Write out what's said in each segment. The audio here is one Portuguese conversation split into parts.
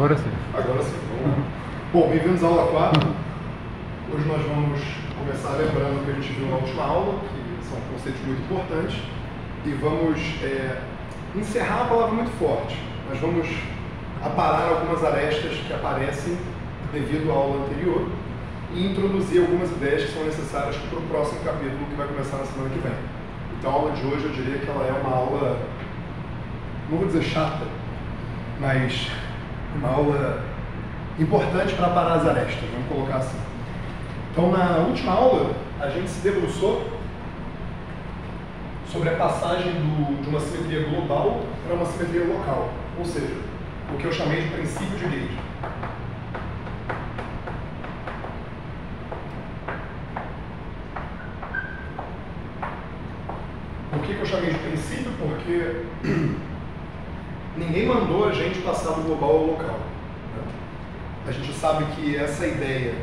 Agora sim. Agora sim, vamos lá. Bom, bem-vindos à aula 4. Hoje nós vamos começar lembrando o que a gente viu na última aula, que são conceitos muito importantes, e vamos encerrar uma palavra muito forte. Nós vamos aparar algumas arestas que aparecem devido à aula anterior e introduzir algumas ideias que são necessárias para o próximo capítulo que vai começar na semana que vem. Então a aula de hoje eu diria que ela é uma aula, não vou dizer chata, mas uma aula importante para parar as arestas, vamos colocar assim. Então na última aula a gente se debruçou sobre a passagem de uma simetria global para uma simetria local, ou seja, o que eu chamei de princípio de Gauge. Por que eu chamei de princípio? Porque ninguém mandou a gente passar do global ao local. Né? A gente sabe que essa ideia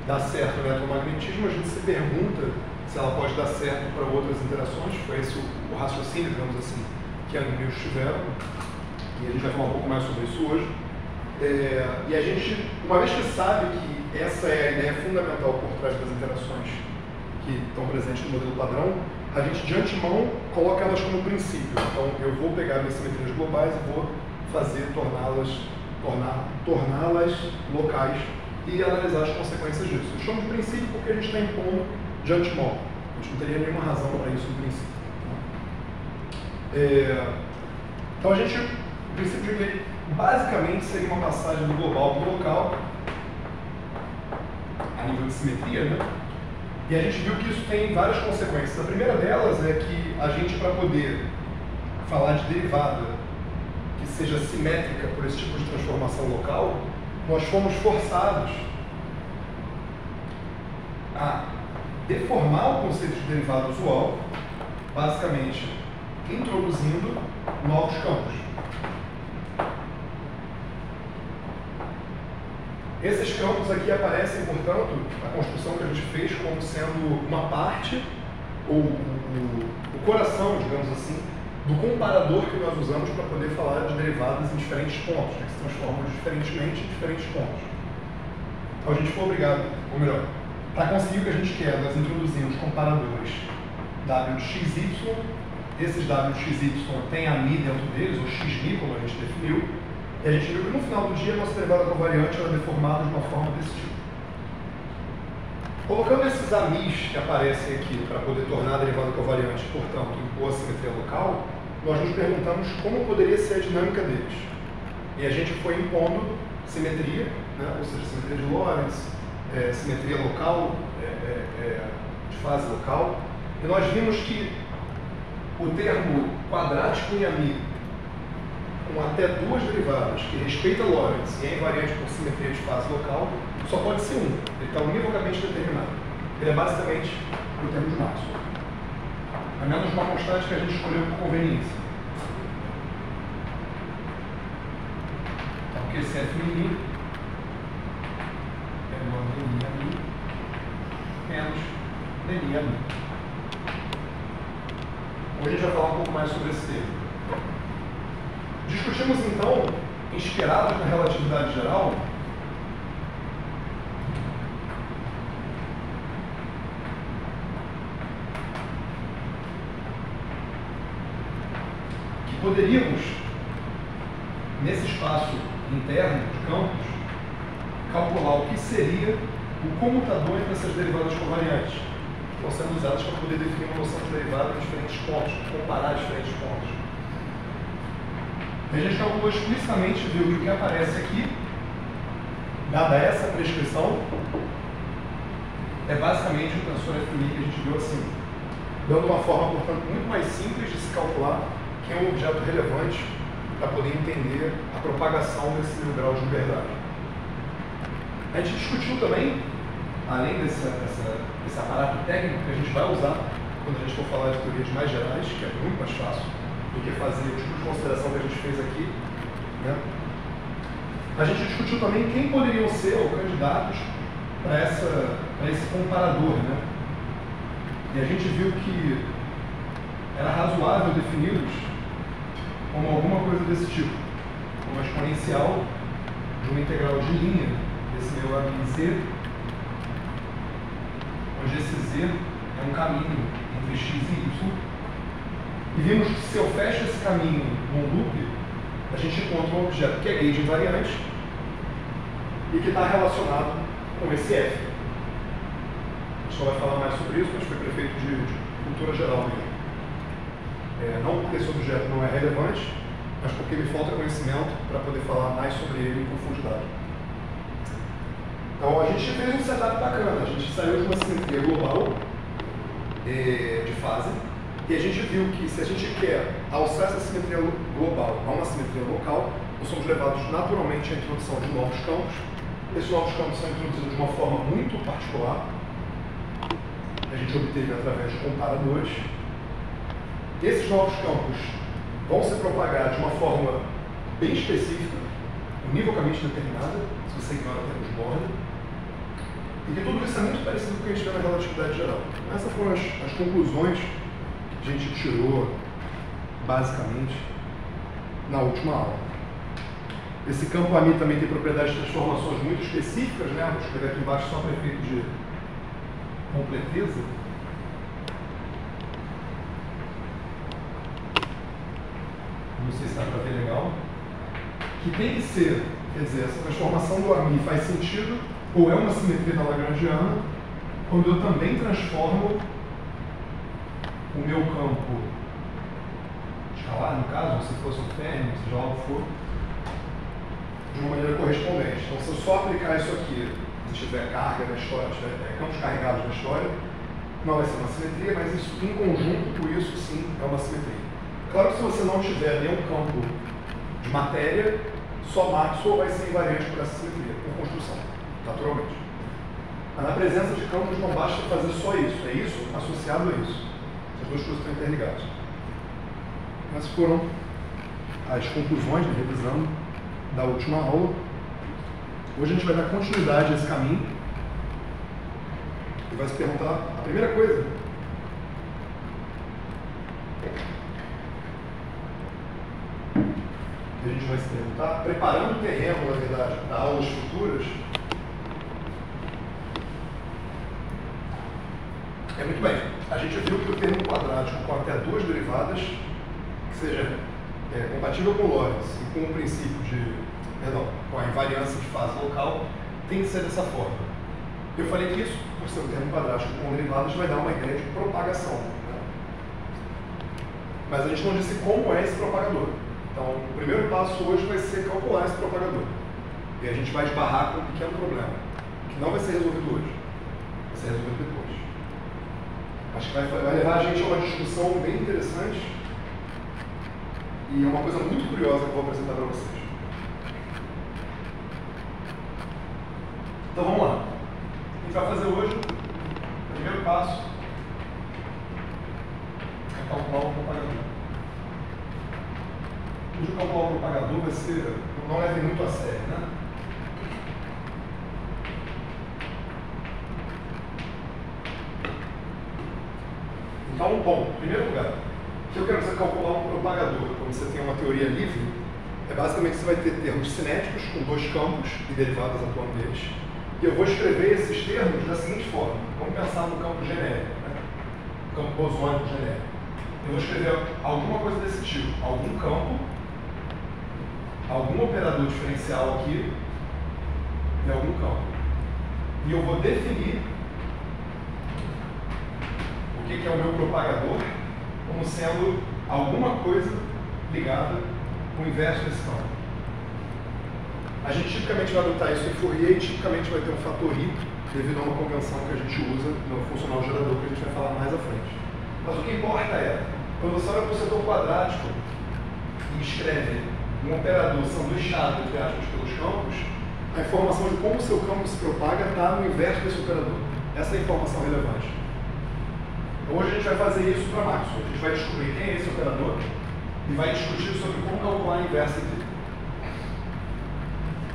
dá certo no eletromagnetismo, a gente se pergunta se ela pode dar certo para outras interações. Foi esse o raciocínio, digamos assim, que Young e Mills tiveram, e a gente vai falar um pouco mais sobre isso hoje. E a gente, uma vez que sabe que essa é a ideia fundamental por trás das interações que estão presentes no modelo padrão, a gente de antemão coloca elas como princípio. Então eu vou pegar minhas simetrias globais e vou fazer torná-las locais e analisar as consequências disso. Eu chamo de princípio porque a gente está impondo de antemão. A gente não teria nenhuma razão para isso no princípio. Então o princípio de Gauge basicamente seria uma passagem do global para o local a nível de simetria, né? E a gente viu que isso tem várias consequências. A primeira delas é que a gente, para poder falar de derivada que seja simétrica por esse tipo de transformação local, nós fomos forçados a deformar o conceito de derivada usual, basicamente introduzindo novos campos. Esses campos aqui aparecem, portanto, a construção que a gente fez como sendo uma parte, ou o coração, digamos assim, do comparador que nós usamos para poder falar de derivadas em diferentes pontos, né, que se transformam diferentemente em diferentes pontos. Então a gente foi obrigado, ou melhor, para conseguir o que a gente quer, nós introduzimos comparadores W de XY, esses W de XY têm a Mi dentro deles, ou XMI, como a gente definiu, e a gente viu que no final do dia a nossa derivada covariante era deformada de uma forma desse tipo. Colocando esses AMIs que aparecem aqui para poder tornar a derivada covariante, portanto, impor a simetria local, nós nos perguntamos como poderia ser a dinâmica deles. E a gente foi impondo simetria, né? Ou seja, simetria de Lorentz, simetria local, de fase local, e nós vimos que o termo quadrático em AMI, com até duas derivadas que respeita Lorentz e é invariante por simetria de fase local, só pode ser um. Ele está univocamente determinado. Ele é basicamente o termo de Maxwell. A menos uma constante que a gente escolheu por conveniência. Então, que esse F mini é igual a dni a mi menos dni a mi. Hoje a gente vai falar um pouco mais sobre esse termo. Discutimos então, inspirados na relatividade geral, que poderíamos, nesse espaço interno de campos, calcular o que seria o comutador entre essas derivadas covariantes, que estão sendo usadas para poder definir uma noção de derivada em diferentes pontos, comparar diferentes pontos. A gente calculou explicitamente, viu que o que aparece aqui, dada essa prescrição, é basicamente o tensor F' que a gente viu assim, dando uma forma, portanto, muito mais simples de se calcular que é um objeto relevante para poder entender a propagação desse grau de liberdade. A gente discutiu também, além desse aparato técnico que a gente vai usar quando a gente for falar de teorias mais gerais, que é muito mais fácil do que fazer o tipo de consideração que a gente fez aqui, né? A gente discutiu também quem poderiam ser os candidatos para esse comparador, né? E a gente viu que era razoável defini-los como alguma coisa desse tipo, como uma exponencial de uma integral de linha desse meu AMZ, onde esse Z é um caminho entre x e y. E vimos que se eu fecho esse caminho num loop, a gente encontra um objeto que é gauge invariante e que está relacionado com esse F. A gente só vai falar mais sobre isso, mas foi prefeito de cultura geral mesmo. Não porque esse objeto não é relevante, mas porque me falta conhecimento para poder falar mais sobre ele em profundidade. Então a gente fez um setup bacana, a gente saiu de uma simetria global de fase, e a gente viu que se a gente quer alçar essa simetria global a uma simetria local, nós somos levados naturalmente à introdução de novos campos. Esses novos campos são introduzidos de uma forma muito particular, que a gente obteve através de comparadores. Esses novos campos vão se propagar de uma forma bem específica, univocamente determinada, se você ignora termos de borda, e que tudo isso é muito parecido com o que a gente vê na relatividade geral. Essas foram as conclusões que a gente tirou, basicamente, na última aula. Esse campo AMI também tem propriedades de transformações muito específicas, né? Vou escrever aqui embaixo só para efeito de completeza. Não sei se dá para ver legal. Que tem que ser, quer dizer, essa transformação do AMI faz sentido, ou é uma simetria da Lagrangiana, quando eu também transformo o meu campo escalar, no caso, se fosse um férreo, seja lá o que for, de uma maneira correspondente. Então, se eu só aplicar isso aqui, se tiver carga na história, tiver campos carregados na história, não vai ser uma simetria, mas isso, em conjunto com isso, sim, é uma simetria. Claro que se você não tiver nenhum campo de matéria, só Maxwell vai ser invariante por essa simetria, por construção, naturalmente. Mas na presença de campos não basta fazer só isso, é isso associado a isso. Essas duas coisas estão interligadas. Essas foram as conclusões, revisando, da última aula. Hoje a gente vai dar continuidade a esse caminho e vai se perguntar a primeira coisa. Que a gente vai se perguntar, preparando o terreno, na verdade, para aulas futuras. Muito bem, a gente viu que o termo quadrático com até duas derivadas, que seja compatível com Lorentz e com o princípio com a invariância de fase local, tem que ser dessa forma. Eu falei que isso, por ser um termo quadrático com derivadas, vai dar uma ideia de propagação. Né? Mas a gente não disse como é esse propagador. Então, o primeiro passo hoje vai ser calcular esse propagador. E a gente vai esbarrar com um pequeno problema, que não vai ser resolvido hoje, vai ser resolvido depois. Acho que vai levar a gente a uma discussão bem interessante e é uma coisa muito curiosa que eu vou apresentar para vocês. Então vamos lá. O que a gente vai fazer hoje, o primeiro passo, é calcular o propagador. Hoje calcular o propagador vai ser, não leve muito a sério, né? Então, bom, em primeiro lugar, se eu quero calcular um propagador, quando você tem uma teoria livre, basicamente você vai ter termos cinéticos com dois campos e derivadas atuando deles. E eu vou escrever esses termos da seguinte forma. Vamos pensar no campo genérico, né? Campo bosônico genérico. Eu vou escrever alguma coisa desse tipo, algum campo, algum operador diferencial aqui e algum campo. E eu vou definir o que é o meu propagador como sendo alguma coisa ligada ao inverso desse campo. A gente tipicamente vai adotar isso em Fourier e tipicamente vai ter um fator I devido a uma convenção que a gente usa no funcional gerador, que a gente vai falar mais à frente. Mas o que importa é, quando você olha para o setor quadrático e escreve um operador sanduichado, entre aspas, pelos campos, a informação de como o seu campo se propaga está no inverso desse operador. Essa é a informação relevante. Hoje a gente vai fazer isso para Maxwell. A gente vai descobrir quem é esse operador e vai discutir sobre como calcular a inversa dele.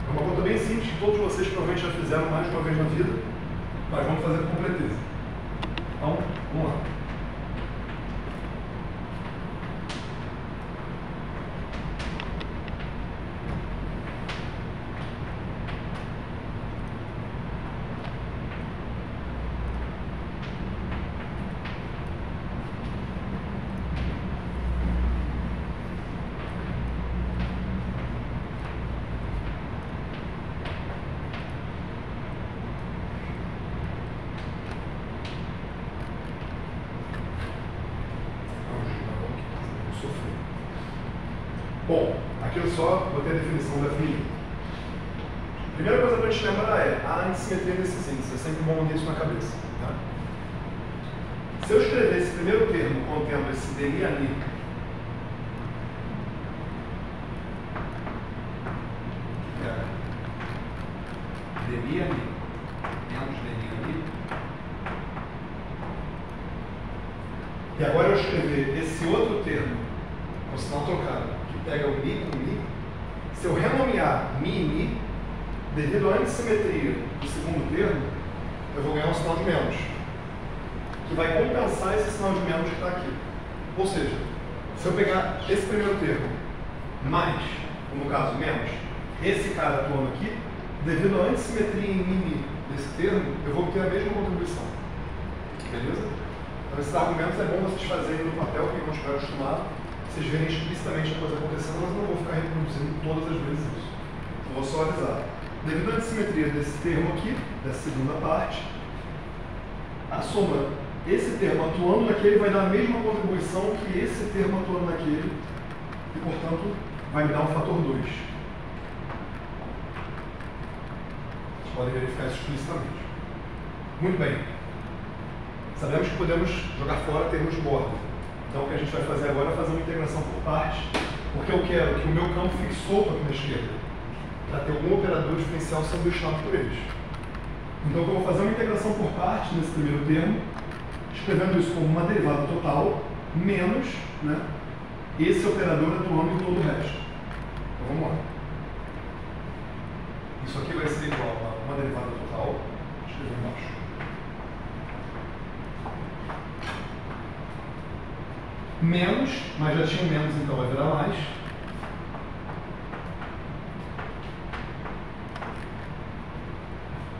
É uma conta bem simples que todos vocês provavelmente já fizeram mais de uma vez na vida, mas vamos fazer com completeza. Então, vamos lá. só botei a definição da família. A primeira coisa para a gente lembrar é a antissimetria desses índices. É sempre bom manter isso na cabeça. Tá? Se eu escrever esse primeiro termo contendo esse DI ali, DI ali, menos DI ali, e agora eu escrever esse outro termo, com sinal trocado, que pega o Mi com Mi, se eu renomear Mi e Mi, devido à antissimetria do segundo termo, eu vou ganhar um sinal de menos, que vai compensar esse sinal de menos que está aqui. Ou seja, se eu pegar esse primeiro termo, mais, ou no caso menos, esse cara atuando aqui, devido à antissimetria em Mi desse termo, eu vou ter a mesma contribuição. Beleza? Então esses argumentos é bom vocês fazerem no papel, quem não estiver acostumado, vocês verem explicitamente a coisa acontecendo, mas eu não vou ficar reproduzindo todas as vezes isso. Eu vou só avisar. Devido à antissimetria desse termo aqui, dessa segunda parte, a soma, esse termo atuando naquele vai dar a mesma contribuição que esse termo atuando naquele, e portanto vai me dar um fator 2. Vocês podem verificar isso explicitamente. Muito bem. Sabemos que podemos jogar fora termos de borda. Então o que a gente vai fazer agora é fazer uma integração por partes, porque eu quero que o meu campo fique solto aqui na esquerda, para ter algum operador diferencial sanduichado por eles. Então eu vou fazer uma integração por partes nesse primeiro termo, escrevendo isso como uma derivada total, menos, né, esse operador atuando em todo o resto. Então vamos lá. Isso aqui vai ser igual a uma derivada total, escrever embaixo. Menos, mas já tinha menos, então vai virar mais.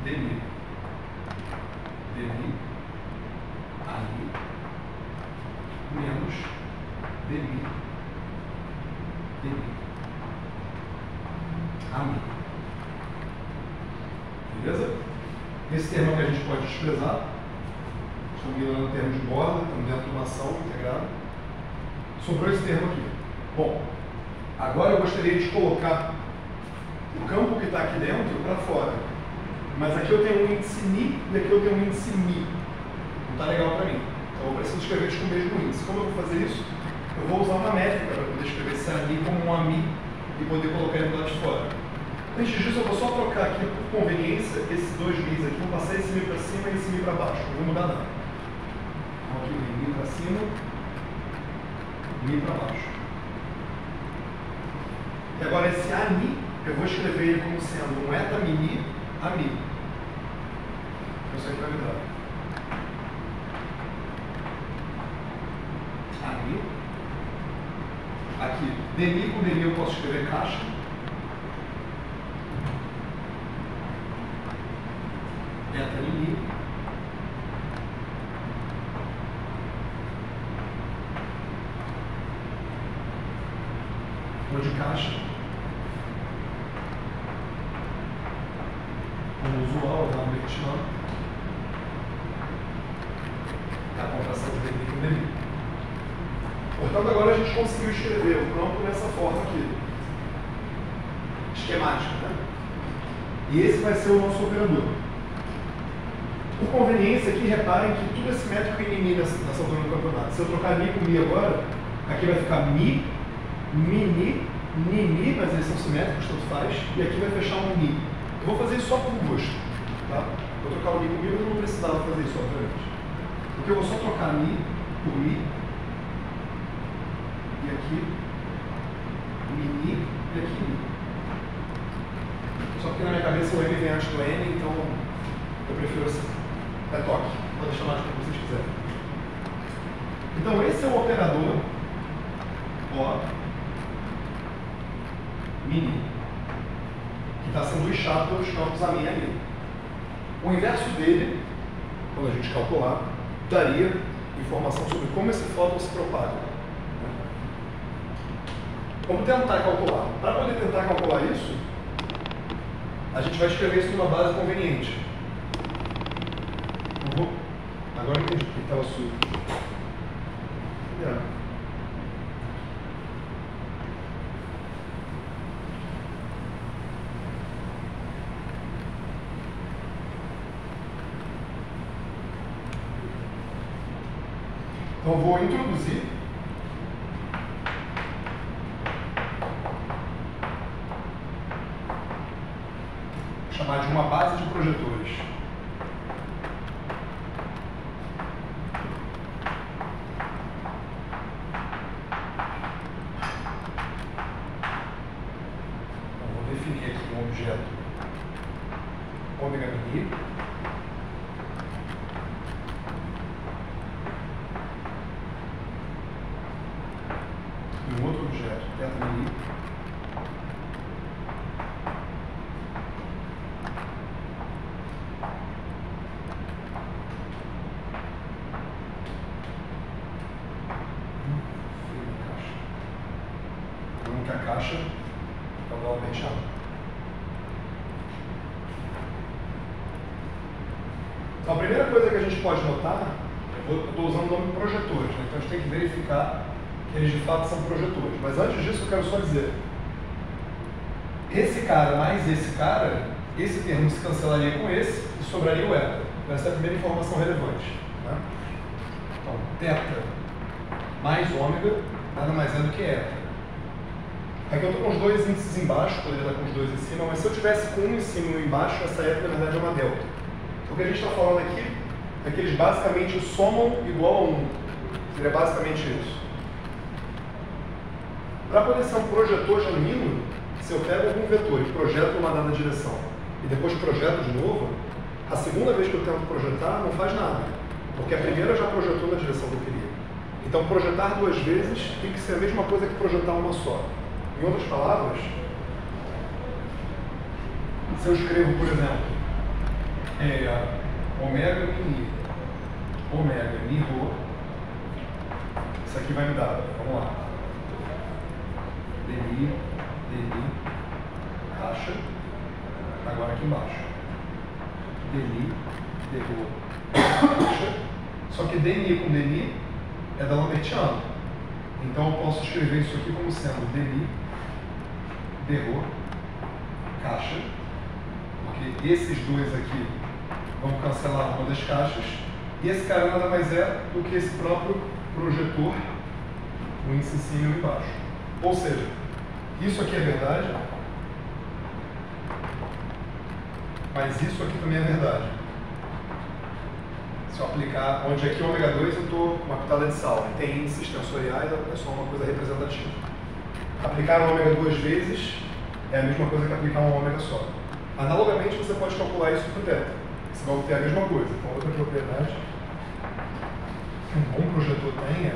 DI. DI. Ali. Menos. DI. DI. AMI. Beleza? Esse termo que a gente pode desprezar. Estamos virando o termo de borda, estamos dentro de uma ação integrada. Sobrou esse termo aqui. Bom, agora eu gostaria de colocar o campo que está aqui dentro para fora. Mas aqui eu tenho um índice Mi e aqui eu tenho um índice Mi. Não está legal para mim. Então eu preciso escrever isso com o mesmo índice. Como eu vou fazer isso? Eu vou usar uma métrica para poder escrever esse Mi como um AMI e poder colocar ele do lado de fora. Antes disso, eu vou só trocar aqui, por conveniência, esses dois Mi's aqui. Vou passar esse Mi para cima e esse Mi para baixo. Não vou mudar nada. Então aqui o Mi para cima, Mi para baixo. E agora esse AMI, eu vou escrever ele como sendo um eta mini AMI. Isso aqui vai me dar AMI. Aqui, DMI com DMI eu posso escrever caixa. Eta mini. Vou de caixa. Como usual, eu dou vertical. A contração de DMI com DMI. Portanto, agora a gente conseguiu escrever o campo dessa forma aqui. Esquemática, né? E esse vai ser o nosso operador. Por conveniência aqui, reparem que tudo é simétrico em Mi nessa altura do campeonato. Se eu trocar Mi com Mi agora, aqui vai ficar Mi, Mini, Nini, mas eles são simétricos, tanto faz, e aqui vai fechar um Mi. Eu vou fazer isso só por gosto, tá? Vou trocar o Mi com Mi, mas eu não precisava fazer isso, obviamente. Porque eu vou só trocar Mi por Mi, e aqui, Mini, e aqui Mi. Só porque na minha cabeça o M vem antes do N, então eu prefiro assim. É toque, pode chamar de como vocês quiserem. Então esse é o operador, ó, mini, que está sendo lixado pelos campos AMI ali. O inverso dele, quando a gente calcular, daria informação sobre como esse fóton se propaga. Vamos tentar calcular. Para poder tentar calcular isso, a gente vai escrever isso numa base conveniente. Agora eu entendi porque estava sujo. Então, vou introduzir chamar de uma base de projetores. Então, vou definir aqui um objeto ômega mini. E um outro objeto θ mini. Que a caixa é o Dalbertiano. Então, a primeira coisa que a gente pode notar, eu estou usando o nome projetores, né? Então a gente tem que verificar que eles de fato são projetores. Mas antes disso, eu quero só dizer: esse cara mais esse cara, esse termo se cancelaria com esse e sobraria o eta. Essa é a primeira informação relevante. Né? Então, θ mais ômega nada mais é do que eta. Aqui eu estou com os dois índices embaixo, poderia estar com os dois em cima, mas se eu tivesse com um em cima e um embaixo, essa eta na verdade é uma delta. O que a gente está falando aqui é que eles basicamente somam igual a 1. Seria basicamente isso. Para poder ser um projetor genuíno, se eu pego algum vetor e projeto numa dada direção e depois projeto de novo, a segunda vez que eu tento projetar não faz nada, porque a primeira já projetou na direção que eu queria. Então projetar duas vezes tem que ser a mesma coisa que projetar uma só. Em outras palavras, se eu escrevo, por exemplo, ômega mi rho, isso aqui vai me dar, vamos lá, dmi, caixa, agora aqui embaixo, dmi, rho, caixa, só que dmi com dmi é D'Albertiano, então eu posso escrever isso aqui como sendo dmi, rho, caixa, porque esses dois aqui vão cancelar uma das caixas, e esse cara nada mais é do que esse próprio projetor, o índice em cima e o embaixo. Ou seja, isso aqui é verdade, mas isso aqui também é verdade. Se eu aplicar, onde aqui ômega 2 eu estou com uma pitada de sal, e tem índices tensoriais, é só uma coisa representativa. Aplicar um ômega duas vezes é a mesma coisa que aplicar um ômega só. Analogamente, você pode calcular isso para o θ. Você vai obter a mesma coisa. Então, outra propriedade que um bom projetor tem é θ2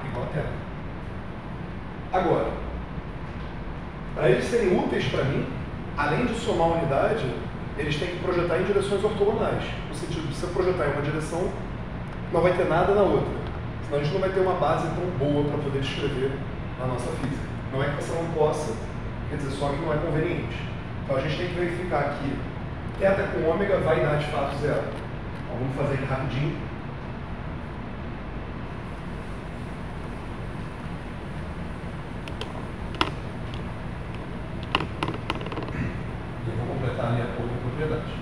igual a θ. Agora, para eles serem úteis para mim, além de somar a unidade, eles têm que projetar em direções ortogonais. No sentido de, se eu projetar em uma direção, não vai ter nada na outra. Senão a gente não vai ter uma base tão boa para poder descrever na nossa física. Não é que você não possa, quer dizer, só que não é conveniente. Então a gente tem que verificar que θ com ômega vai dar de fato zero. Então vamos fazer aqui rapidinho. E eu vou completar a minha outra propriedade.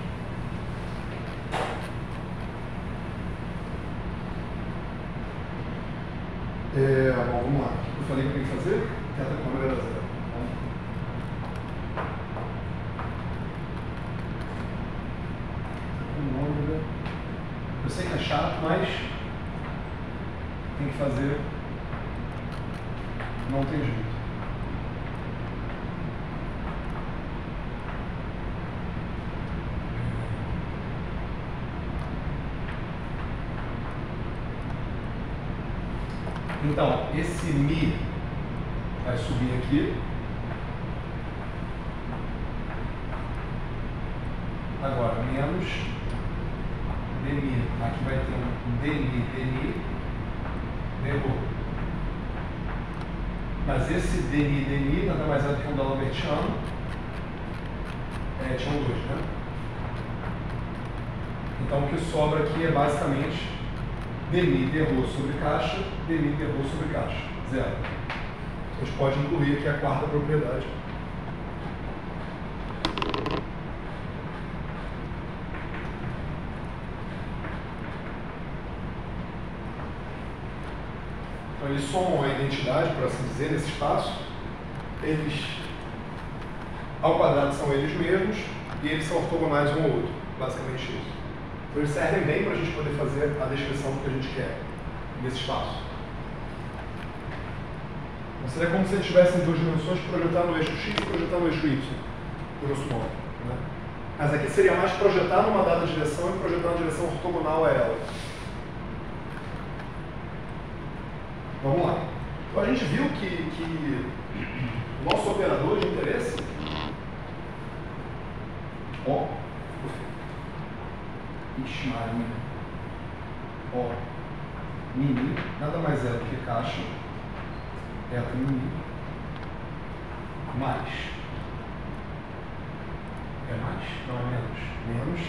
Bom, vamos lá. Eu falei que eu tenho que fazer? θ com ômega dá zero. Eu sei que é chato, mas tem que fazer, não tem jeito. Então, esse mi vai subir aqui. Agora, menos dmi. Aqui vai ter um dmi, rho. Mas esse dmi nada mais é do que um D'Albertiano. Tinha um 2, né? Então, o que sobra aqui é basicamente dmi, rho sobre caixa, dmi, rho sobre caixa. Zero. A gente pode incluir aqui a quarta propriedade. somam a identidade, por assim dizer, nesse espaço, eles, ao quadrado, são eles mesmos e eles são ortogonais um ao outro, basicamente isso. Então eles servem bem para a gente poder fazer a descrição do que a gente quer nesse espaço. Então seria como se eles tivessem duas dimensões, projetar no eixo x e projetar no eixo y, grosso modo, né? Mas aqui seria mais projetar numa dada direção e projetar na direção ortogonal a ela. Vamos lá. Então a gente viu que o nosso operador de interesse, O, ixi, Maria, O, mini, nada mais é do que caixa, eta mini, mais, é mais, não é menos,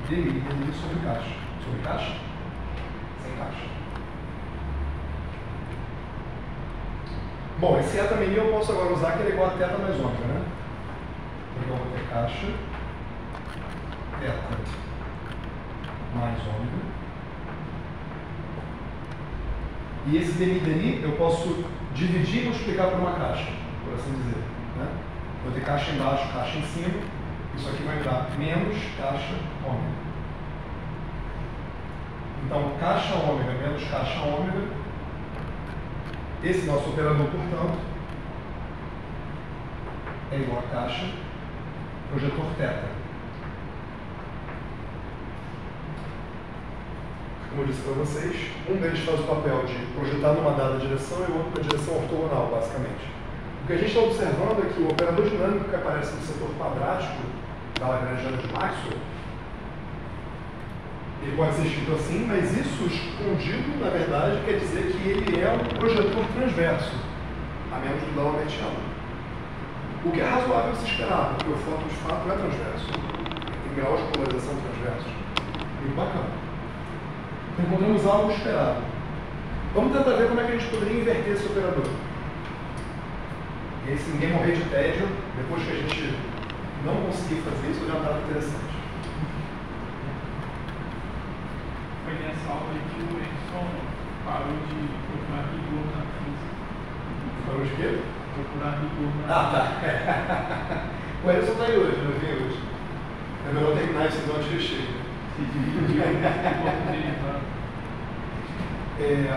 dmi sobre caixa, sem caixa. Bom, esse eta mini eu posso agora usar que ele é igual a θ mais ômega, né? Então eu vou ter caixa, θ mais ômega. E esse dmi eu posso dividir e multiplicar por uma caixa, por assim dizer, né? Vou ter caixa embaixo, caixa em cima. Isso aqui vai me dar menos caixa ômega. Então, caixa ômega menos caixa ômega. Esse nosso operador, portanto, é igual a caixa projetor θ. Como eu disse para vocês, um deles faz o papel de projetar numa dada direção e o outro na direção ortogonal, basicamente. O que a gente está observando é que o operador dinâmico que aparece no setor quadrático da Lagrangiana de Maxwell, ele pode ser escrito assim, mas isso escondido, na verdade, quer dizer que ele é um projetor transverso, a menos do Dalametriano. O que é razoável se esperar, porque o fóton de fato é transverso. Tem graus de polarização transversos. Muito bacana. Encontramos algo esperado. Vamos tentar ver como é que a gente poderia inverter esse operador. E aí, se ninguém morrer de tédio, depois que a gente não conseguir fazer isso, já está interessante. Foi nessa aula que o Edson parou de procurar rigor na física. Parou de quê? Procurar rigor na física. Ah, tá. O Edson está aí hoje, não vem hoje. É melhor terminar esse episódio de recheio.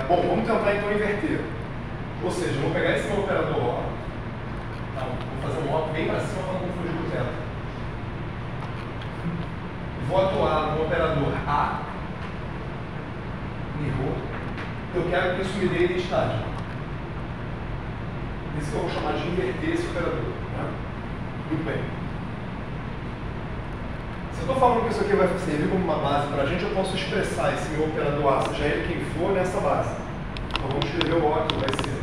Bom, vamos tentar então inverter. Ou seja, eu vou pegar esse meu operador O, tá? Vou fazer um O bem para cima para não confundir com o θ. Vou atuar no operador A, mirror. Eu quero que isso me dê identidade. Isso que eu vou chamar de inverter esse operador. Né? Muito bem. Se eu estou falando que isso aqui vai servir como uma base para a gente, eu posso expressar esse meu operador A, seja ele quem for, nessa base. Então vamos escrever o O, que vai ser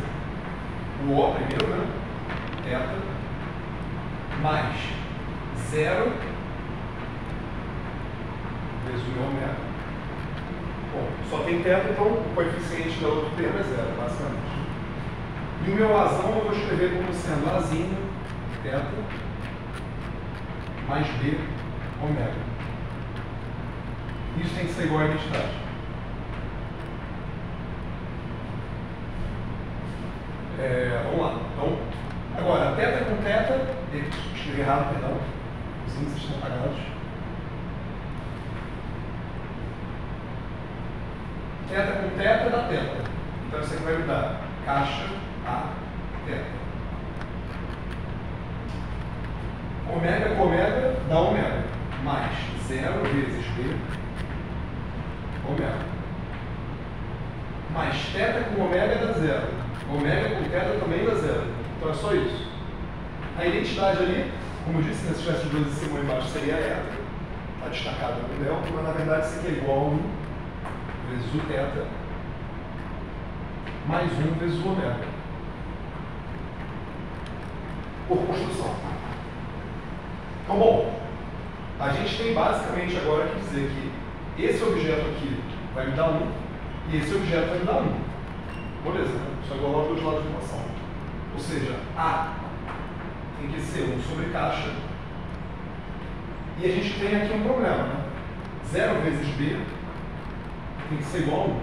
o O primeiro, né? θ, mais 0 vezes o meu ômega. Bom, só tem θ, então o coeficiente da outra termo é 0, basicamente. E o meu Azão eu vou escrever como sendo Azinho, θ, mais B, ômega. Isso tem que ser igual à identidade. Vamos lá. Então, agora, θ com θ, escrevi errado, perdão. Os índices estão apagados. θ com θ dá θ. Então isso aqui vai me dar caixa A, θ. Ômega com ômega dá ômega, mais 0 vezes B, ômega. Mais θ com ômega dá 0. Ômega com θ também dá 0. Então é só isso. A identidade ali, como eu disse, se tivesse os dois em cima e embaixo seria eta. Está destacado no delta, mas na verdade isso aqui é igual a 1 vezes o θ mais 1 vezes o ômega. Por construção. Então, bom, a gente tem basicamente agora que dizer que esse objeto aqui vai me dar 1 e esse objeto vai me dar 1. Beleza, né? Só igual aos dois lados da equação. Ou seja, A tem que ser 1 sobre caixa. E a gente tem aqui um problema, né? 0 vezes B tem que ser igual a 1.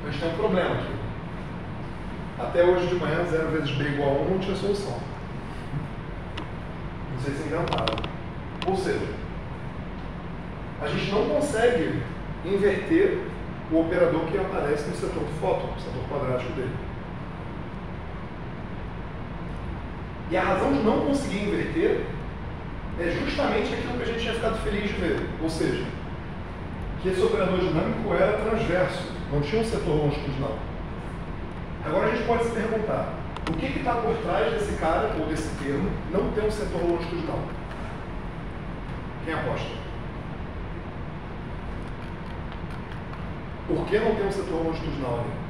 A gente tem um problema aqui. Até hoje de manhã, 0 vezes B igual a 1 não tinha solução. Não sei se inventaram. Ou seja, a gente não consegue inverter o operador que aparece no setor do fóton, no setor quadrático dele. E a razão de não conseguir inverter é justamente aquilo que a gente tinha ficado feliz de ver. Ou seja, que esse operador dinâmico era transverso, não tinha um setor longitudinal. Agora a gente pode se perguntar, o que está por trás desse cara, ou desse termo, não ter um setor longitudinal? Quem aposta? Por que não tem um setor longitudinal ali?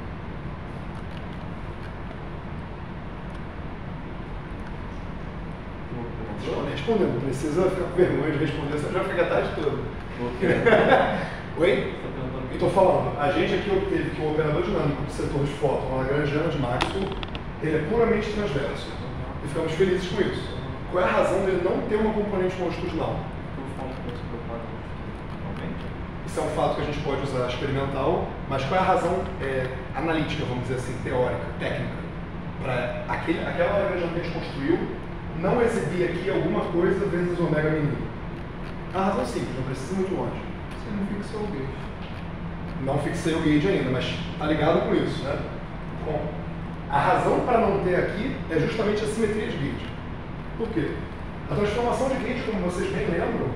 Respondeu, não precisa ficar com vergonha de responder, você já fica a tarde toda. Oi? Eu estou falando, a gente aqui obteve que o operador dinâmico do setor de fóton, a Lagrangiana de Maxwell, ele é puramente transverso. E ficamos felizes com isso. Qual é a razão dele não ter uma componente longitudinal? Isso é um fato que a gente pode usar experimental, mas qual é a razão analítica, vamos dizer assim, teórica, técnica, para aquela Lagrangiana que a gente construiu não exibir aqui alguma coisa vezes ômega menino? A razão é simples, não precisa ir muito longe. Você não fixou o gauge. Não fixei o gauge ainda, mas está ligado com isso, né? Bom, a razão para não ter aqui é justamente a simetria de gauge. Por quê? A transformação de gauge, como vocês bem lembram,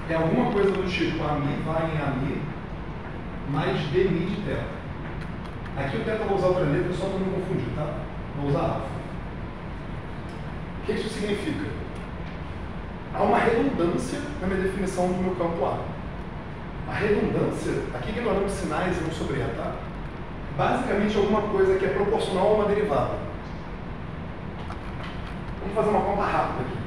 é alguma coisa do tipo AMI vai em AMI mais DMI de θ. Aqui o θ eu vou usar outra letra só para não confundir, tá? Vou usar alfa. O que isso significa? Há uma redundância na minha definição do meu campo A. A redundância, aqui ignoramos sinais e não sobre E, tá? Basicamente alguma coisa que é proporcional a uma derivada. Vamos fazer uma conta rápida aqui.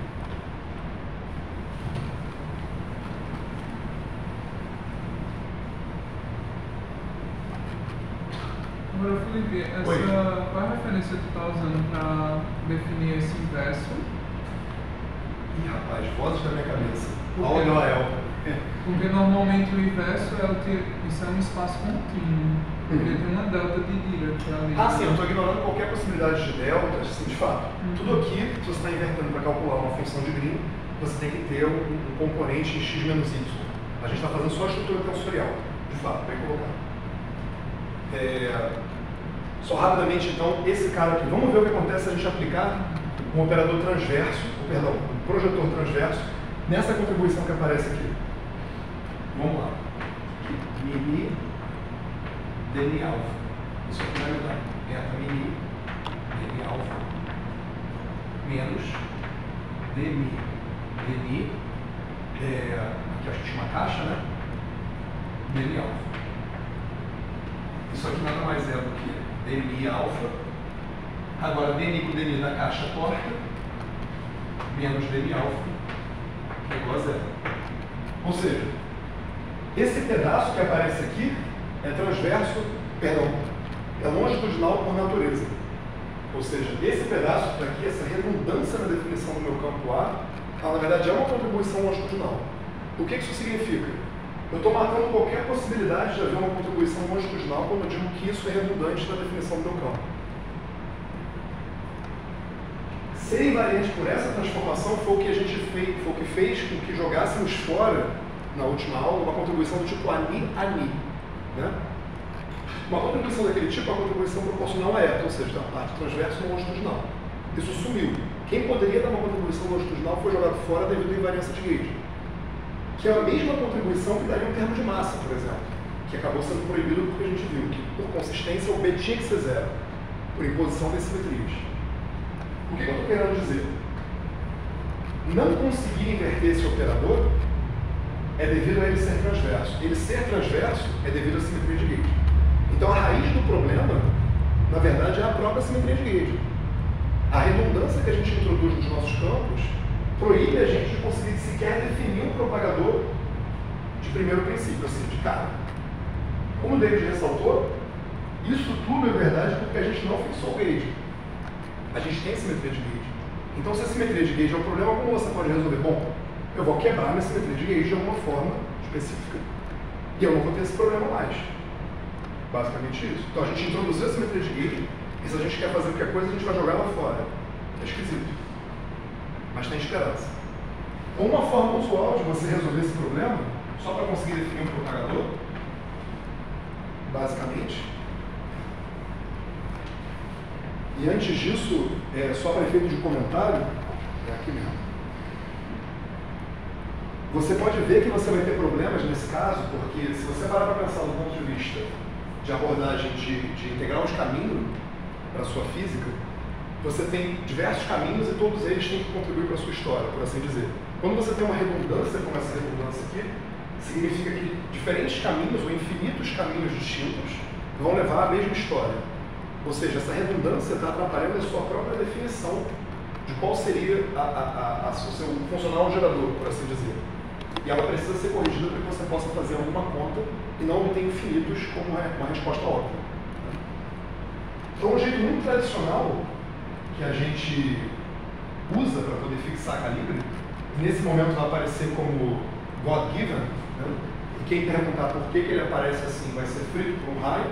Agora, Felipe, qual é a referência que tu está usando para definir esse inverso? Ih, rapaz, vozes da minha cabeça. Olha o Noel. Porque normalmente o inverso isso é um espaço contínuo. Porque tem uma delta de Dirac ali. Ah, sim, eu estou ignorando qualquer possibilidade de delta, assim, de fato. Tudo aqui, se você está invertendo para calcular uma função de Green, você tem que ter um componente em x menos y. A gente está fazendo só a estrutura tensorial, de fato, bem colocado. Só rapidamente, então, esse cara aqui. Vamos ver o que acontece se a gente aplicar um operador transverso, um projetor transverso, nessa contribuição que aparece aqui. Vamos lá. Mini DNI alfa. Isso aqui vai mudar. Mini DNI alfa menos DNI. Aqui acho que tinha uma caixa, né? DNI alfa. Isso aqui nada mais é do que DNI alfa. Agora, DNI com DNI da caixa torta, menos DNI alfa, que é igual a zero. Ou seja, esse pedaço que aparece aqui é transverso, é longitudinal por natureza. Ou seja, esse pedaço daqui, essa redundância na definição do meu campo A, ela, na verdade é uma contribuição longitudinal. O que isso significa? Eu estou matando qualquer possibilidade de haver uma contribuição longitudinal quando eu digo que isso é redundante na definição do meu campo. Ser invariante por essa transformação foi o que a gente fez com que jogássemos fora, na última aula, uma contribuição do tipo ANI, né? Uma contribuição daquele tipo é uma contribuição proporcional a eta, ou seja, da parte transversa ou longitudinal. Isso sumiu. Quem poderia dar uma contribuição longitudinal foi jogado fora devido à invariância de gauge, que é a mesma contribuição que daria um termo de massa, por exemplo, que acabou sendo proibido porque a gente viu que, por consistência, o B tinha que ser zero, por imposição das simetrias. O que eu estou querendo dizer? Não conseguir inverter esse operador é devido a ele ser transverso. Ele ser transverso é devido à simetria de gauge. Então, a raiz do problema, na verdade, é a própria simetria de gauge. A redundância que a gente introduz nos nossos campos proíbe a gente de conseguir sequer definir um propagador de primeiro princípio, assim, de cara. Como o David ressaltou, isso tudo é verdade porque a gente não fixou o gauge. A gente tem simetria de gauge. Então, se a simetria de gauge é um problema, como você pode resolver? Bom, eu vou quebrar minha simetria de gauge de alguma forma específica. E eu não vou ter esse problema mais. Basicamente isso. Então a gente introduziu a simetria de gauge, e se a gente quer fazer qualquer coisa, a gente vai jogar ela fora. É esquisito. Mas tem esperança. Uma forma usual de você resolver esse problema, só para conseguir definir um propagador, basicamente, e antes disso, só para efeito de comentário, é aqui mesmo. Você pode ver que você vai ter problemas nesse caso, porque se você parar para pensar do ponto de vista de abordagem de integral de caminho para a sua física, você tem diversos caminhos e todos eles têm que contribuir para a sua história, por assim dizer. Quando você tem uma redundância, como essa redundância aqui, significa que diferentes caminhos ou infinitos caminhos distintos vão levar à mesma história. Ou seja, essa redundância está atrapalhando a sua própria definição de qual seria o seu funcional gerador, por assim dizer. E ela precisa ser corrigida para que você possa fazer alguma conta e não obter infinitos como uma resposta óbvia. Então, um jeito muito tradicional que a gente usa para poder fixar calibre, nesse momento vai aparecer como God-given, né? E quem perguntar por que ele aparece assim vai ser frito por um raio,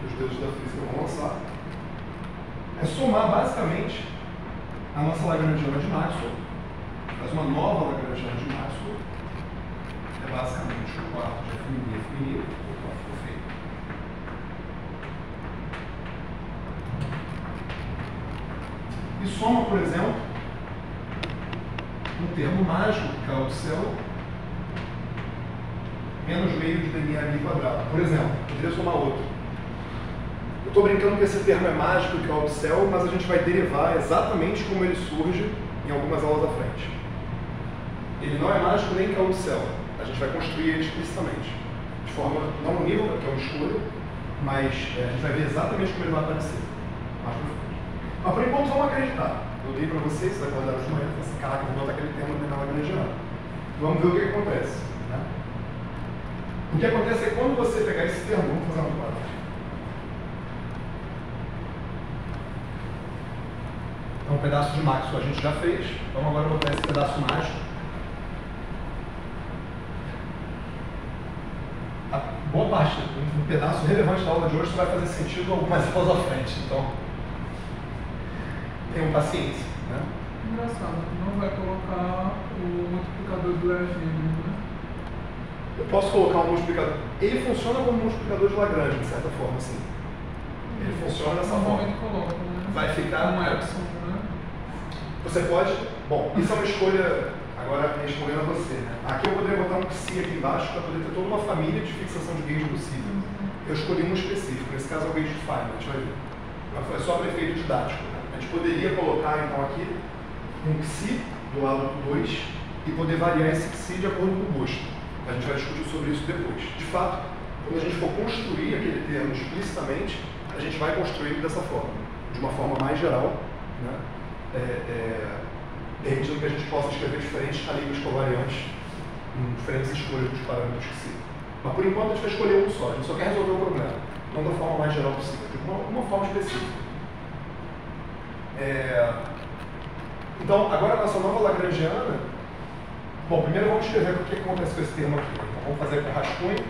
que os deuses da física vão lançar, é somar basicamente a nossa Lagrangiana de Maxwell, faz uma nova Lagrangiana de Maxwell, é basicamente o quarto de F', opa, ficou feio. E soma, por exemplo, um termo mágico, que é o céu, menos meio de dmi quadrado. Por exemplo, eu poderia somar outro. Eu estou brincando que esse termo é mágico, que é o céu, mas a gente vai derivar exatamente como ele surge em algumas aulas à frente. Ele não é mágico nem que é o céu. A gente vai construir ele explicitamente. De forma não unívoca, que é uma escolha, mas a gente vai ver exatamente como ele vai aparecer. Mas por enquanto vamos acreditar. Eu dei para vocês, vocês acordaram de manhã e falaram assim, caraca, vou botar aquele termo na Lagrangiana. Vamos ver o que acontece. Né? O que acontece é que quando você pegar esse termo, vamos fazer uma quadra. Então, um pedaço de Maxwell a gente já fez. Vamos agora botar esse pedaço mágico. A boa parte, um pedaço relevante da aula de hoje só vai fazer sentido algumas aulas à frente. Então, tenham paciência. Né? Engraçado, não vai colocar o multiplicador de Legendre, né? Eu posso colocar um multiplicador. Ele funciona como um multiplicador de Lagrange, de certa forma, sim. Ele funciona dessa forma. Coloca, né? Vai ficar um Epsilon, né? Você pode. Bom, isso é uma escolha. Agora respondendo a você. Né? Aqui eu poderia botar um psi aqui embaixo para poder ter toda uma família de fixação de gauge possível. Eu escolhi um específico. Nesse caso é o gauge de Feynman, a gente vai ver. Mas foi só para efeito didático. Né? A gente poderia colocar então aqui um psi do lado do 2 e poder variar esse psi de acordo com o gosto. A gente vai discutir sobre isso depois. De fato, quando a gente for construir aquele termo explicitamente, a gente vai construir ele dessa forma, de uma forma mais geral, né? Permitindo que a gente possa escrever diferentes calibres covariantes em diferentes escolhas dos parâmetros que se. Mas por enquanto a gente vai escolher um só, a gente só quer resolver o problema, não da forma mais geral possível, de uma forma específica. Então, agora a nossa nova Lagrangiana. Bom, primeiro vamos escrever o que acontece com esse termo aqui. Então, vamos fazer com rascunho.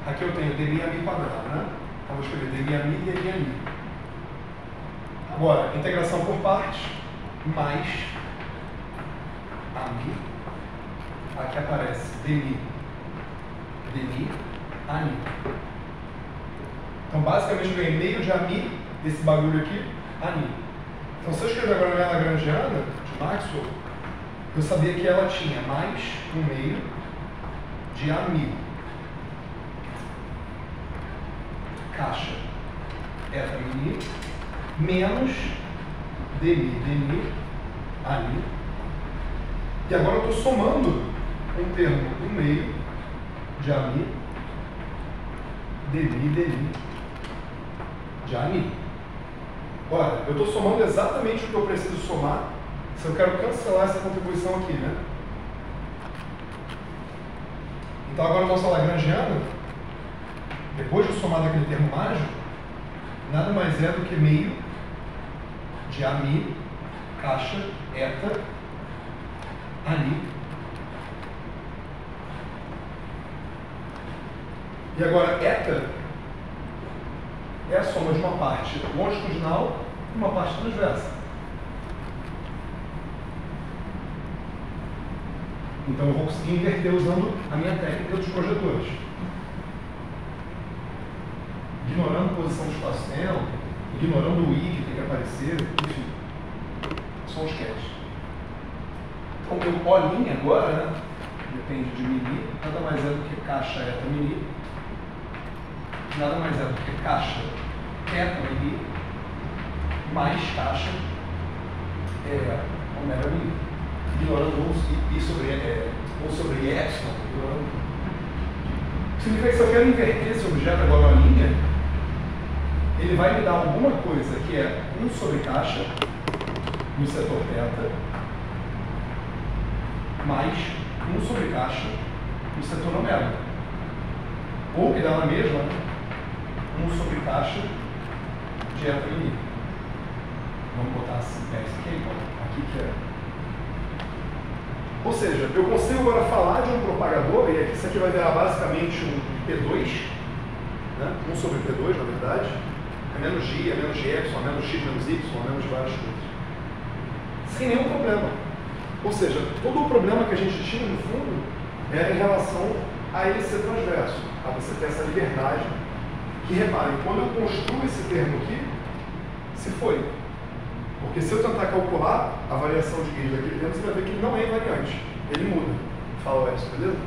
Aqui eu tenho dmi quadrado, né? Então vou escrever dmi e dmi. Agora, integração por partes, mais ami. Aqui aparece dmi, ani. Então, basicamente, eu ganhei meio de ami desse bagulho aqui, ani. Então, se eu escrever agora a minha Lagrangiana de Maxwell, eu sabia que ela tinha mais um meio de ami. Caixa eta mini menos dmi, ani. E agora eu estou somando um termo do meio de ami, dmi, de ani. Olha, eu estou somando exatamente o que eu preciso somar se eu quero cancelar essa contribuição aqui, né? Então agora a nossa Lagrangiana, depois de somar daquele termo mágico, nada mais é do que meio de ami, caixa, eta, ani. E agora eta é a soma de uma parte longitudinal e uma parte transversa. Então eu vou conseguir inverter usando a minha técnica dos projetores. Ignorando posição do espaço-tempo, ignorando o I que tem que aparecer, enfim. São os catches. Então o O' agora, né? Depende de mini, nada mais é do que caixa eta mini, nada mais é do que caixa eta mini, mais caixa omega mini. Ignorando 1 sobre epsilon, ignorando. Significa que se eu quero inverter esse objeto agora na linha, ele vai me dar alguma coisa que é 1 sobre caixa no setor θ, mais 1 sobre caixa no setor omega. Ou que dá na mesma 1 sobre caixa de eta mini. Vamos botar assim, isso aqui, então, aqui que é. Ou seja, eu consigo agora falar de um propagador, e aqui isso aqui vai virar basicamente um P2, né? 1 sobre P2, na verdade, é menos G, é menos G, é menos X, menos Y, é menos várias coisas. Sem nenhum problema. Ou seja, todo o problema que a gente tinha, no fundo, era em relação a ele ser transverso, a você ter essa liberdade, que, reparem, quando eu construo esse termo aqui, se foi. Porque se eu tentar calcular a variação de gauge daquele dentro, você vai ver que ele não é invariante, ele muda. Fala isso, beleza?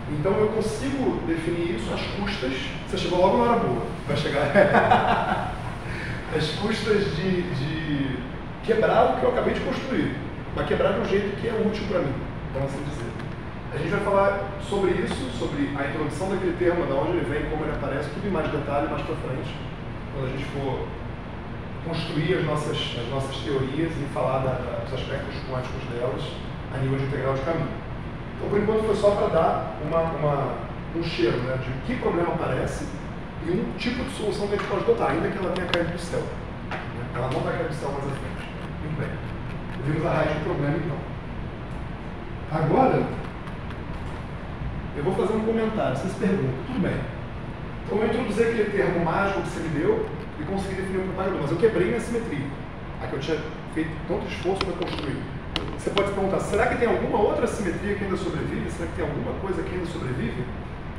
Então eu consigo definir isso às custas, você chegou logo na hora boa, vai chegar às custas de quebrar o que eu acabei de construir, mas quebrar de um jeito que é útil para mim, vamos assim dizer. A gente vai falar sobre isso, sobre a introdução daquele termo, de onde ele vem, como ele aparece, tudo em mais detalhe mais para frente, quando a gente for construir as nossas teorias e falar dos aspectos quânticos delas a nível de integral de caminho. Então, por enquanto, foi só para dar um cheiro, né, de que problema aparece e um tipo de solução que a gente pode adotar, ainda que ela tenha caído do céu. Né? Ela não vai cair do céu mais à frente. Muito bem. Vimos a raiz do problema, então. Agora, eu vou fazer um comentário. Você se pergunta, tudo bem. Então, eu introduzi aquele termo mágico que você me deu e consegui definir um propagador, mas eu quebrei minha simetria, a que eu tinha feito tanto esforço para construir. Você pode se perguntar, será que tem alguma outra simetria que ainda sobrevive? Será que tem alguma coisa que ainda sobrevive?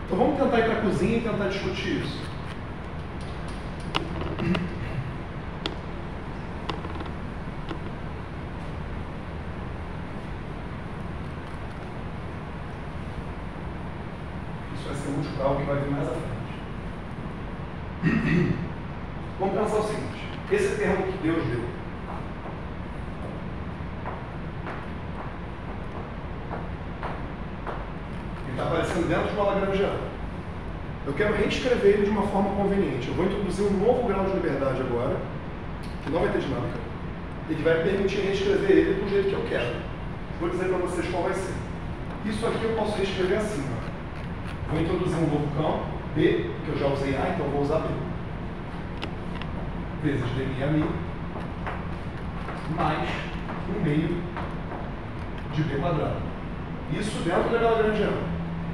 Então vamos tentar ir para a cozinha e tentar discutir isso. Isso vai ser útil para algo que vai vir mais à frente. Vamos pensar o seguinte, esse termo que Deus deu. Ele está aparecendo dentro de uma lagrangiana. Eu quero reescrever ele de uma forma conveniente. Eu vou introduzir um novo grau de liberdade agora, que não vai ter dinâmica, e que vai me permitir reescrever ele do jeito que eu quero. Vou dizer para vocês qual vai ser. Isso aqui eu posso reescrever assim. Ó. Vou introduzir um novo campo, B, que eu já usei A, então vou usar B. Vezes dmi mais 1/2 de b quadrado. Isso dentro da lagrangiana.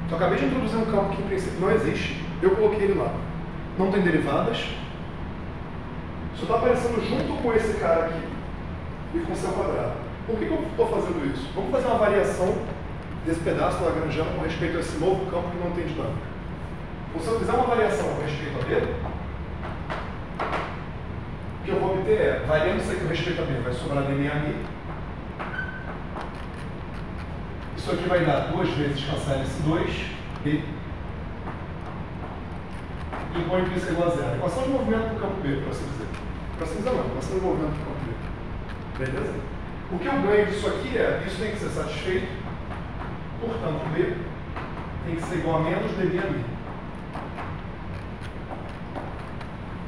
Então, eu acabei de introduzir um campo que, em princípio, não existe. Eu coloquei ele lá. Não tem derivadas. Só está aparecendo junto com esse cara aqui e com o seu quadrado. Por que eu estou fazendo isso? Vamos fazer uma variação desse pedaço da lagrangiana com respeito a esse novo campo que não tem dinâmica. Então, se eu fizer uma variação com respeito a b, o que eu vou obter é, variando isso aqui com respeito a b, vai sobrar dmi. Isso aqui vai dar 2 vezes cancela esse 2, b. E põe que isso é igual a zero. Equação de movimento do campo B, para assim dizer. Para assim dizer não, equação de movimento do campo B. Beleza? O que eu ganho disso aqui é, isso tem que ser satisfeito, portanto, B tem que ser igual a menos dmi.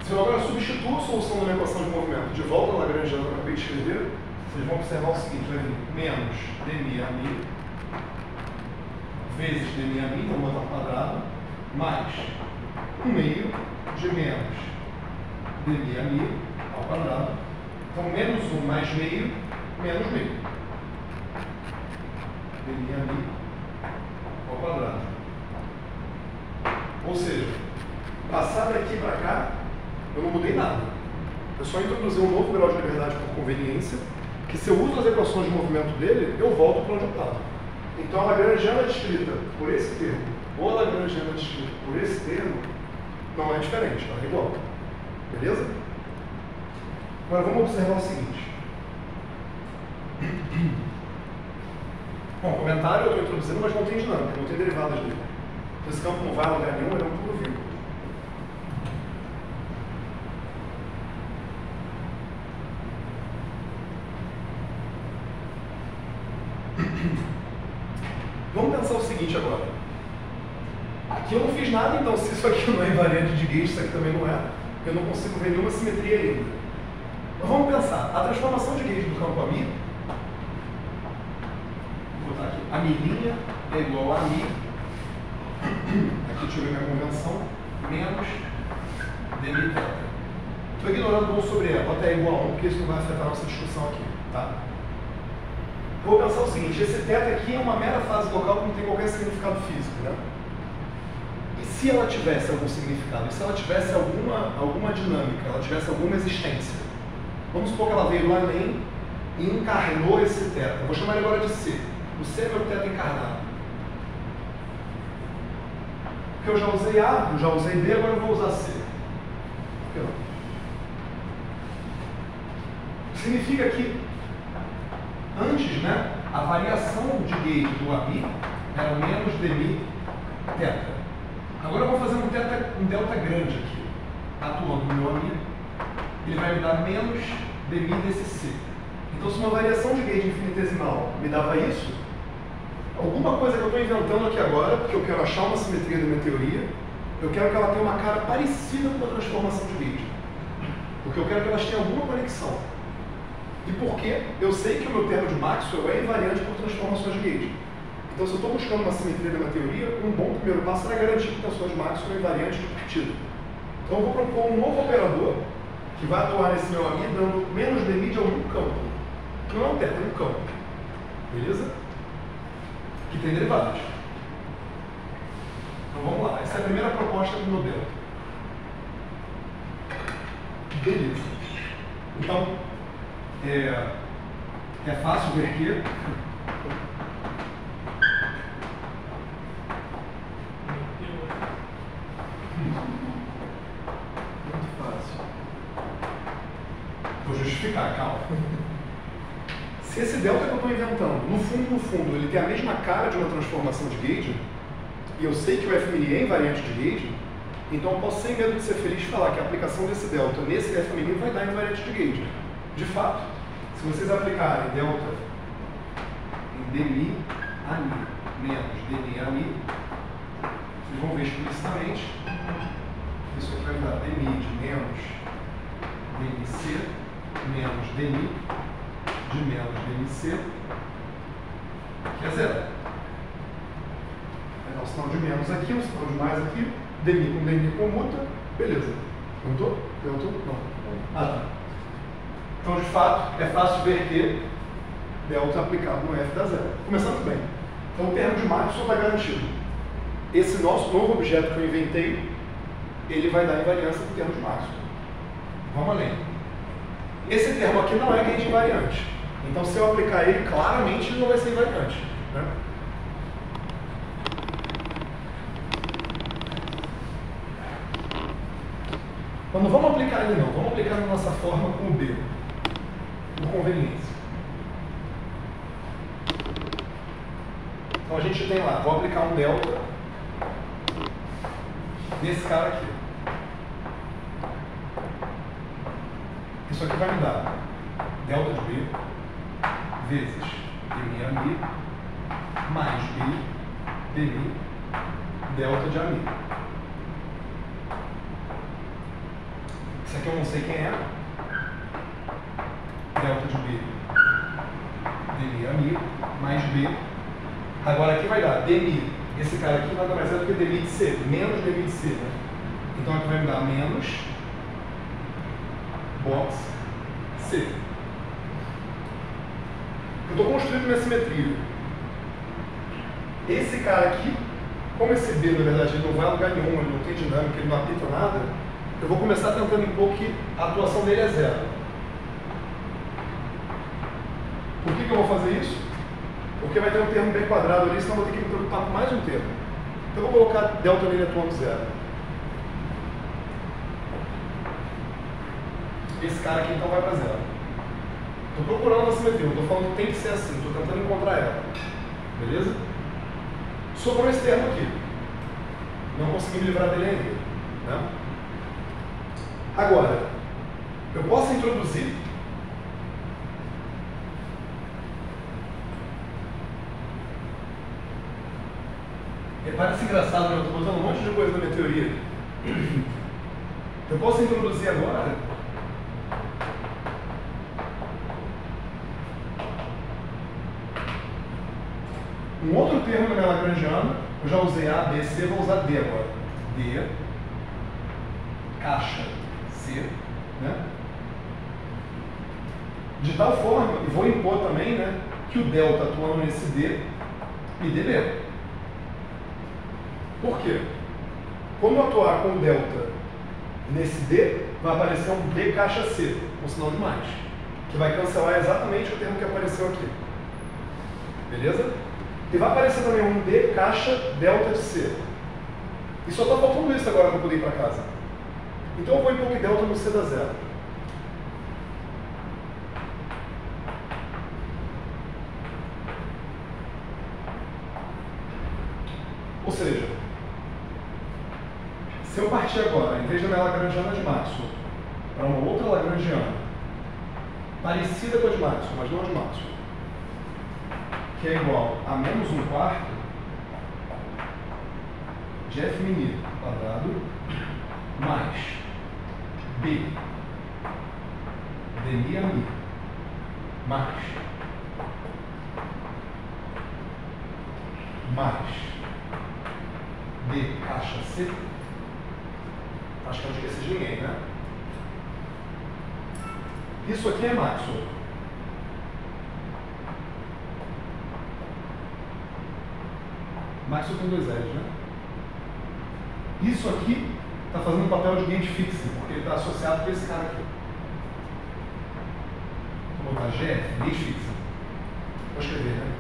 Se eu agora substituo a solução da minha equação de movimento de volta à lagrangiana que eu acabei de escrever, vocês vão observar o seguinte, vai vir menos dmi vezes dmi, então vou botar um quadrado, mais 1/2 de menos dmi ao quadrado. Então, menos 1 mais meio, menos meio. Dmi ao quadrado. Ou seja, passar daqui para cá, eu não mudei nada. Eu só introduzi um novo grau de liberdade por conveniência, que se eu uso as equações de movimento dele, eu volto para onde eu estava. Então a Lagrangiana descrita por esse termo, ou a Lagrangiana descrita por esse termo, não é diferente, ela é igual. Beleza? Agora vamos observar o seguinte. Bom, comentário eu estou introduzindo, mas não tem dinâmica, não tem derivadas dele. Então esse campo não vai a lugar nenhum, ele é um puro vírgula. Vamos pensar o seguinte agora. Aqui eu não fiz nada, então se isso aqui não é invariante de gauge, isso aqui também não é. Eu não consigo ver nenhuma simetria ainda. Mas vamos pensar. A transformação de gauge do campo AMI, vou botar aqui, AMI' é igual a AMI, aqui deixa eu ver minha convenção, menos dmi θ. Estou ignorando 1 sobre E, bota E igual a 1, porque isso não vai afetar a nossa discussão aqui. Tá? Vou pensar o seguinte, esse θ aqui é uma mera fase local que não tem qualquer significado físico, né? E se ela tivesse algum significado? E se ela tivesse alguma dinâmica, ela tivesse alguma existência? Vamos supor que ela veio lá além e encarnou esse θ. Eu vou chamar ele agora de C. O C é meu θ encarnado. Porque eu já usei A, eu já usei B, agora eu vou usar C. Por que não? Significa que antes, né, a variação de gauge do AMI era menos dmi θ. Agora eu vou fazer um delta grande aqui, atuando no meu AMI, ele vai me dar menos dmi desse C. Então se uma variação de gauge infinitesimal me dava isso, alguma coisa que eu estou inventando aqui agora, porque eu quero achar uma simetria da minha teoria, eu quero que ela tenha uma cara parecida com a transformação de gauge. Porque eu quero que elas tenham alguma conexão. E porque eu sei que o meu termo de Maxwell é invariante por transformações de gauge. Então, se eu estou buscando uma simetria da minha teoria, um bom primeiro passo é garantir que tensões de Maxwell é invariante de partida. Então, eu vou propor um novo operador que vai atuar nesse meu AMI dando menos dmi de algum campo. Que não é um θ, é um campo. Beleza? Que tem derivadas. Então, vamos lá. Essa é a primeira proposta do meu delta. Beleza. Então, é fácil ver que Muito fácil. vou justificar, calma. Se esse delta que eu estou inventando, no fundo, ele tem a mesma cara de uma transformação de gauge, e eu sei que o FMI é invariante de gauge, então eu posso, sem medo de ser feliz, falar que a aplicação desse delta nesse FMI vai dar invariante de gauge. De fato, se vocês aplicarem delta em dmi AMI menos dmi AMI, vocês vão ver explicitamente isso aqui vai dar dmi de menos dmc menos dmi de menos dmc, que é zero. Vai dar o sinal de menos aqui, o sinal de mais aqui, dmi com dmi comuta, beleza. Perguntou? Perguntou? Não. Ah, tá. Então, de fato, é fácil ver que delta aplicado no F dá zero. Começando bem. Então, o termo de Maxwell está garantido. Esse nosso novo objeto que eu inventei, ele vai dar invariância para o termo de Maxwell. Vamos além. Esse termo aqui não é gauge invariante. Então, se eu aplicar ele, claramente ele não vai ser invariante. Né? Mas não vamos aplicar ele não, vamos aplicar na nossa forma com o B. Por conveniência. Então a gente tem lá, vou aplicar um delta nesse cara aqui. Isso aqui vai me dar delta de B vezes dmi AMI mais B dmi delta de AMI. Isso aqui eu não sei quem é. Delta de B dmi AMI mais B. Agora aqui vai dar dmi. Esse cara aqui nada mais é do que dmi de C, menos dmi de C, né? Então aqui vai me dar menos box C. Eu estou construindo minha simetria. Esse cara aqui como esse B, na verdade, ele não vai a lugar nenhum, ele não tem dinâmica, ele não apita nada, eu vou começar tentando impor que a atuação dele é zero. Por que eu vou fazer isso? Porque vai ter um termo B quadrado ali, senão eu vou ter que me preocupar com mais um termo. Então eu vou colocar delta nele atuando zero. Esse cara aqui então vai para zero. Estou procurando uma simetria, não estou falando que tem que ser assim, estou tentando encontrar ela. Beleza? Sobrou esse termo aqui. Não consegui me livrar dele ainda. Né? Agora, eu posso introduzir parece engraçado, né? Eu estou botando um monte de coisa na minha teoria. Eu posso introduzir agora um outro termo na minha lagrangiana. Eu já usei A, B, C, vou usar D agora. D, caixa C, né? De tal forma, e vou impor também, né, que o delta atuando nesse D e dB. Por quê? Quando eu atuar com o delta nesse D, vai aparecer um D caixa C, com sinal de mais, que vai cancelar exatamente o termo que apareceu aqui. Beleza? E vai aparecer também um D caixa delta de C. E só está faltando isso agora para eu poder ir para casa. Então eu vou impor que delta no C dá zero. Ou seja, se eu partir agora, em vez da minha lagrangiana de Maxwell, para uma outra lagrangiana, parecida com a de Maxwell, mas não a de Maxwell, que é igual a menos 1/4 de F min quadrado mais B d mi a mi mais D caixa C. Acho que eu não esqueci de ninguém, né? Isso aqui é Maxwell. Maxwell tem 2 L's, né? Isso aqui está fazendo o papel de gate fixing, porque ele está associado com esse cara aqui. Vou botar GF, gate fixing. Vou escrever, né?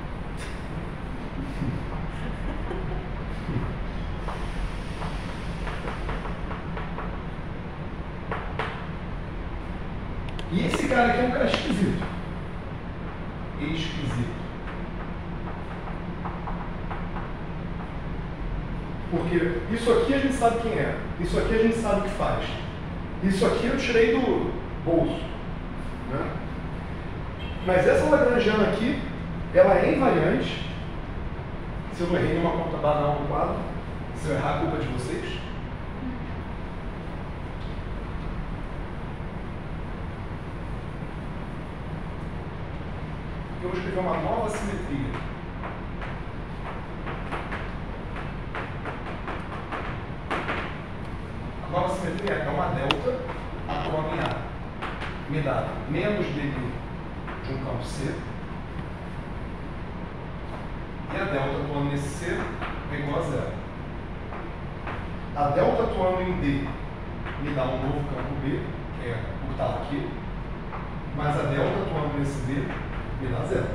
E esse cara aqui é um cara esquisito. Esquisito. Porque isso aqui a gente sabe quem é. Isso aqui a gente sabe o que faz. Isso aqui eu tirei do bolso. Né? Mas essa lagrangiana aqui, ela é invariante. Se eu não errei nenhuma conta banal no quadro, se eu errar, a culpa é de vocês. Eu vou escrever uma nova simetria. A nova simetria é uma delta atuando em A. Me dá menos dB de um campo C. E a delta atuando nesse C é igual a zero. A delta atuando em D me dá um novo campo B, que é o que está aqui. Mas a delta atuando nesse D me dá zero.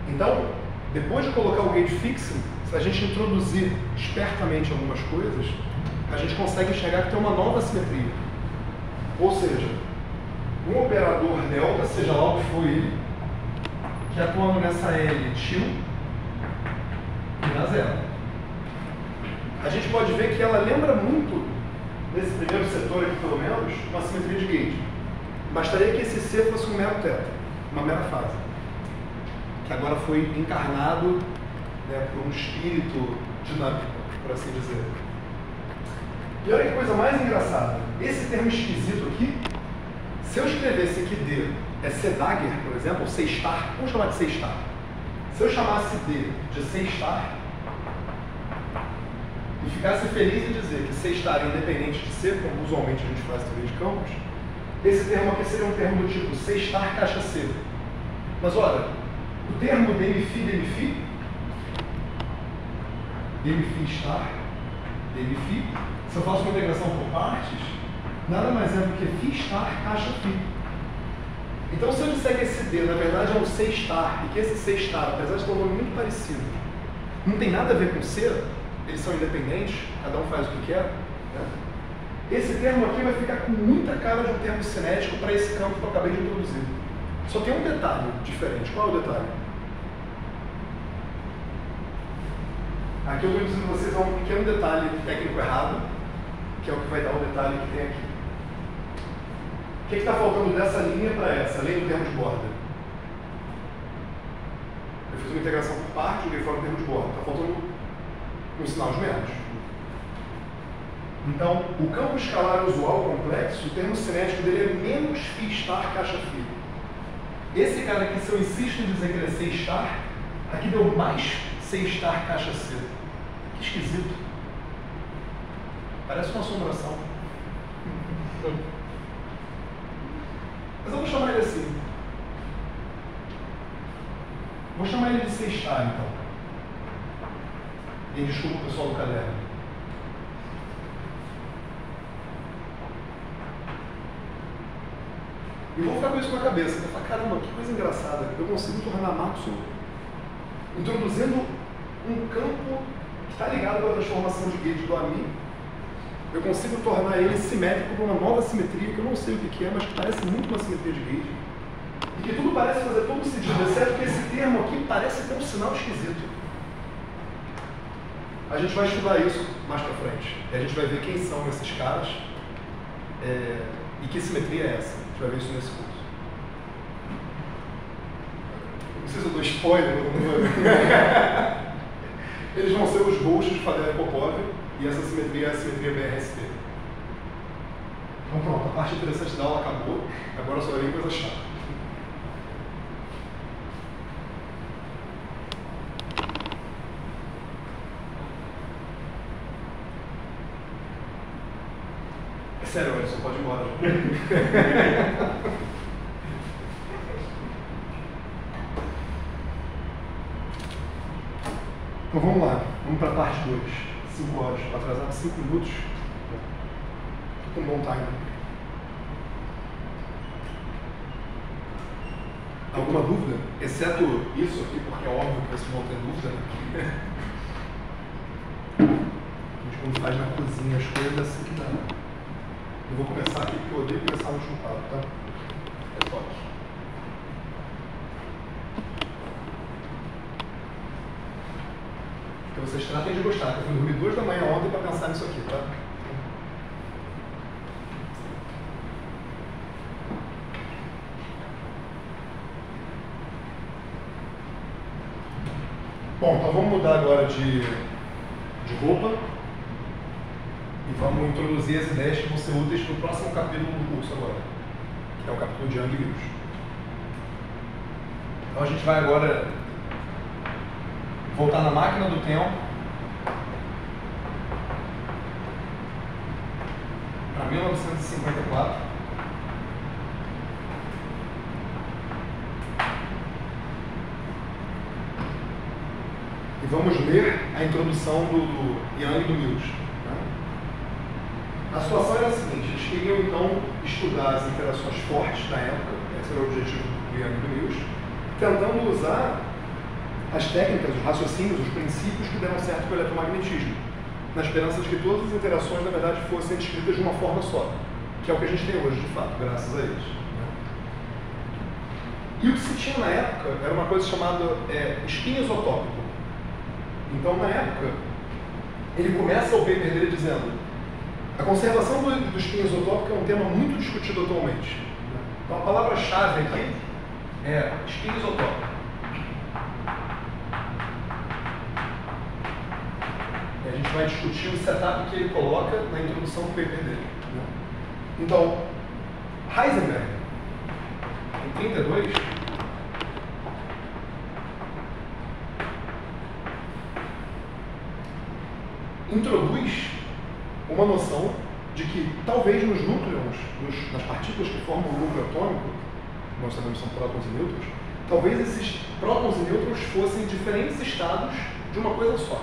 Então, depois de colocar o gate fixing, se a gente introduzir espertamente algumas coisas, a gente consegue enxergar que tem uma nova simetria. Ou seja, um operador delta, seja lá o que for ele, que atuando nessa L til, me dá zero. A gente pode ver que ela lembra muito, nesse primeiro setor aqui pelo menos, uma simetria de gate. Bastaria que esse C fosse um mero teta, uma mera fase, que agora foi encarnado, né, por um espírito dinâmico, por assim dizer. E olha que coisa mais engraçada, esse termo esquisito aqui, se eu escrevesse aqui D é C dagger, por exemplo, ou C star, vamos chamar de C star. Se eu chamasse D de C star, e ficasse feliz em dizer que C star é independente de C, como usualmente a gente faz teoria de campos, esse termo aqui seria um termo do tipo C star caixa C. Mas olha, o termo DMFI, star, DMFI, se eu faço uma integração por partes, nada mais é do que phi star caixa phi. Então, se eu disser que esse D, na verdade, é um C star, e que esse C star, apesar de ter um nome muito parecido, não tem nada a ver com C, eles são independentes, cada um faz o que quer, né? Esse termo aqui vai ficar com muita cara de um termo cinético para esse campo que eu acabei de introduzir. Só tem um detalhe diferente. Qual é o detalhe? Aqui eu vou dizer para vocês um pequeno detalhe técnico errado, que é o que vai dar o detalhe que tem aqui. O que está faltando dessa linha para essa, além do termo de borda? Eu fiz uma integração por parte, joguei fora o termo de borda. Está faltando um sinal de menos. Então, o campo escalar usual complexo, o termo cinético dele é menos phi star caixa phi. Esse cara aqui, se eu insisto em dizer que ele é C star, aqui deu mais C star caixa C. Que esquisito. Parece uma assombração. Mas eu vou chamar ele assim. Vou chamar ele de C star, então. E desculpa o pessoal do caderno. E vou ficar com isso na cabeça. Eu falo, caramba, que coisa engraçada. Eu consigo tornar Maxwell introduzindo um campo que está ligado com a transformação de gauge do AMI. Eu consigo tornar ele simétrico para uma nova simetria, que eu não sei o que é, mas que parece muito uma simetria de gauge. E que tudo parece fazer todo sentido, exceto que esse termo aqui parece ter um sinal esquisito. A gente vai estudar isso mais para frente. E a gente vai ver quem são esses caras e que simetria é essa. A gente vai ver isso nesse curso. Não sei se eu dou spoiler. Eles vão ser os ghosts de Faddeev Popov e essa simetria é a simetria BRST. Então pronto, a parte interessante da aula acabou. Agora só vem coisa chata. É sério, olha, só pode ir embora. Então vamos lá, vamos para a parte 2. 5 horas, atrasado 5 minutos. Estou com um bom time. Alguma dúvida? Exceto isso aqui, porque é óbvio que vocês vão ter dúvida. A gente quando faz na cozinha as coisas assim que dá. Eu vou começar aqui porque eu odeio começar no último quadro, tá? É toque. Então vocês tratem de gostar, que eu fui dormir 2 da manhã ontem para pensar nisso aqui, tá? Bom, então vamos mudar agora de roupa e vamos introduzir as ideias que vão ser úteis para o próximo capítulo do curso agora, que é o capítulo de Young e Mills. Então a gente vai agora voltar na máquina do tempo para 1954. E vamos ler a introdução do Young e do Mills. Né? A situação era a seguinte: eles queriam então estudar as interações fortes da época, esse era o objetivo do Young e do Mills, tentando usar as técnicas, os raciocínios, os princípios que deram certo com o eletromagnetismo, na esperança de que todas as interações, na verdade, fossem descritas de uma forma só, que é o que a gente tem hoje, de fato, graças a eles. Né? E o que se tinha na época era uma coisa chamada spin isotópico. Então, na época, ele começa o paper dele dizendo: a conservação do spin isotópico é um tema muito discutido atualmente. Então, a palavra-chave aqui é spin isotópico. E a gente vai discutir o setup que ele coloca na introdução do paper dele. Então, Heisenberg, em 32, introduz uma noção de que talvez nos núcleons, nas partículas que formam o núcleo atômico, nós sabemos que são prótons e nêutrons, talvez esses prótons e nêutrons fossem diferentes estados de uma coisa só,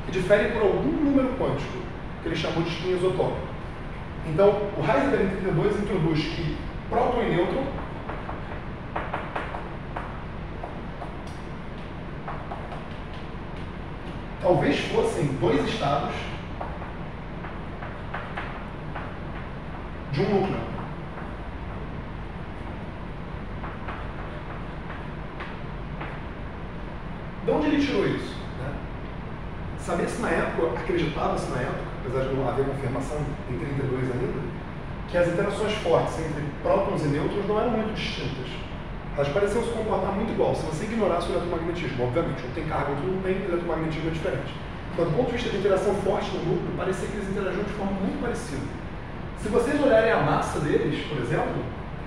que diferem por algum número quântico, que ele chamou de espinho isotópico. Então, o Heisenberg em 32 introduz que próton e nêutron talvez fossem dois estados de um núcleo. De onde ele tirou isso? Né? Saber se na época, acreditava-se na época, apesar de não haver confirmação em 32 ainda, que as interações fortes entre prótons e nêutrons não eram muito distintas. Elas pareciam se comportar muito igual, se você ignorasse o eletromagnetismo. Obviamente, um tem carga, outro não tem, o eletromagnetismo é diferente. Então, do ponto de vista de interação forte no núcleo, parecia que eles interagiam de forma muito parecida. Se vocês olharem a massa deles, por exemplo,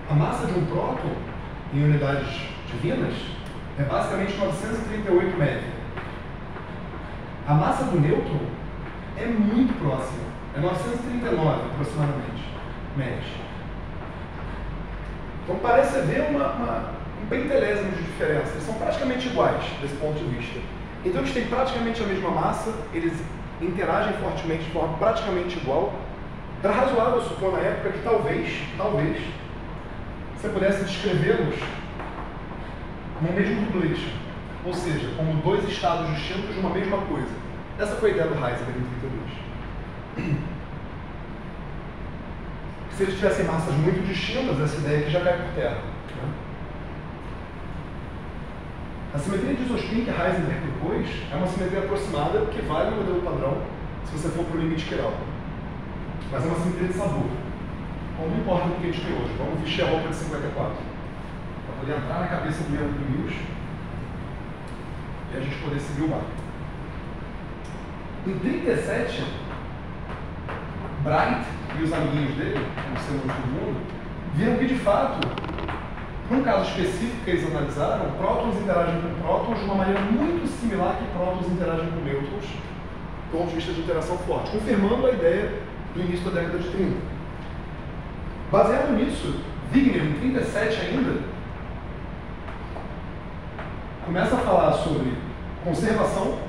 a massa de um próton, em unidades divinas, é basicamente 938 MeV. A massa do nêutron é muito próxima, é 939 aproximadamente MeV. Então parece haver um pentelésimo de diferença, eles são praticamente iguais desse ponto de vista. Então eles têm praticamente a mesma massa, eles interagem fortemente de forma praticamente igual. Era razoável supor na época que talvez, você pudesse descrevê-los no mesmo duplexo, ou seja, como dois estados distintos de uma mesma coisa. Essa foi a ideia do Heisenberg em 32. Se eles tivessem massas muito distintas, essa ideia aqui já cai por terra. Né? A simetria de isospin que Heisenberg propôs é uma simetria aproximada que vale o modelo padrão se você for para o limite Quirál. Mas é uma simetria de sabor. Bom, não importa o que a gente tem hoje, vamos vestir a roupa de 54. Para poder entrar na cabeça do Leandro Mills e a gente poder seguir o barco. Em 37, Bright e os amiguinhos dele, como sendo todo mundo, viram que de fato, num caso específico que eles analisaram, prótons interagem com prótons de uma maneira muito similar que prótons interagem com nêutrons, do ponto de vista de interação forte, confirmando a ideia do início da década de 30. Baseado nisso, Wigner, em 37 ainda, começa a falar sobre conservação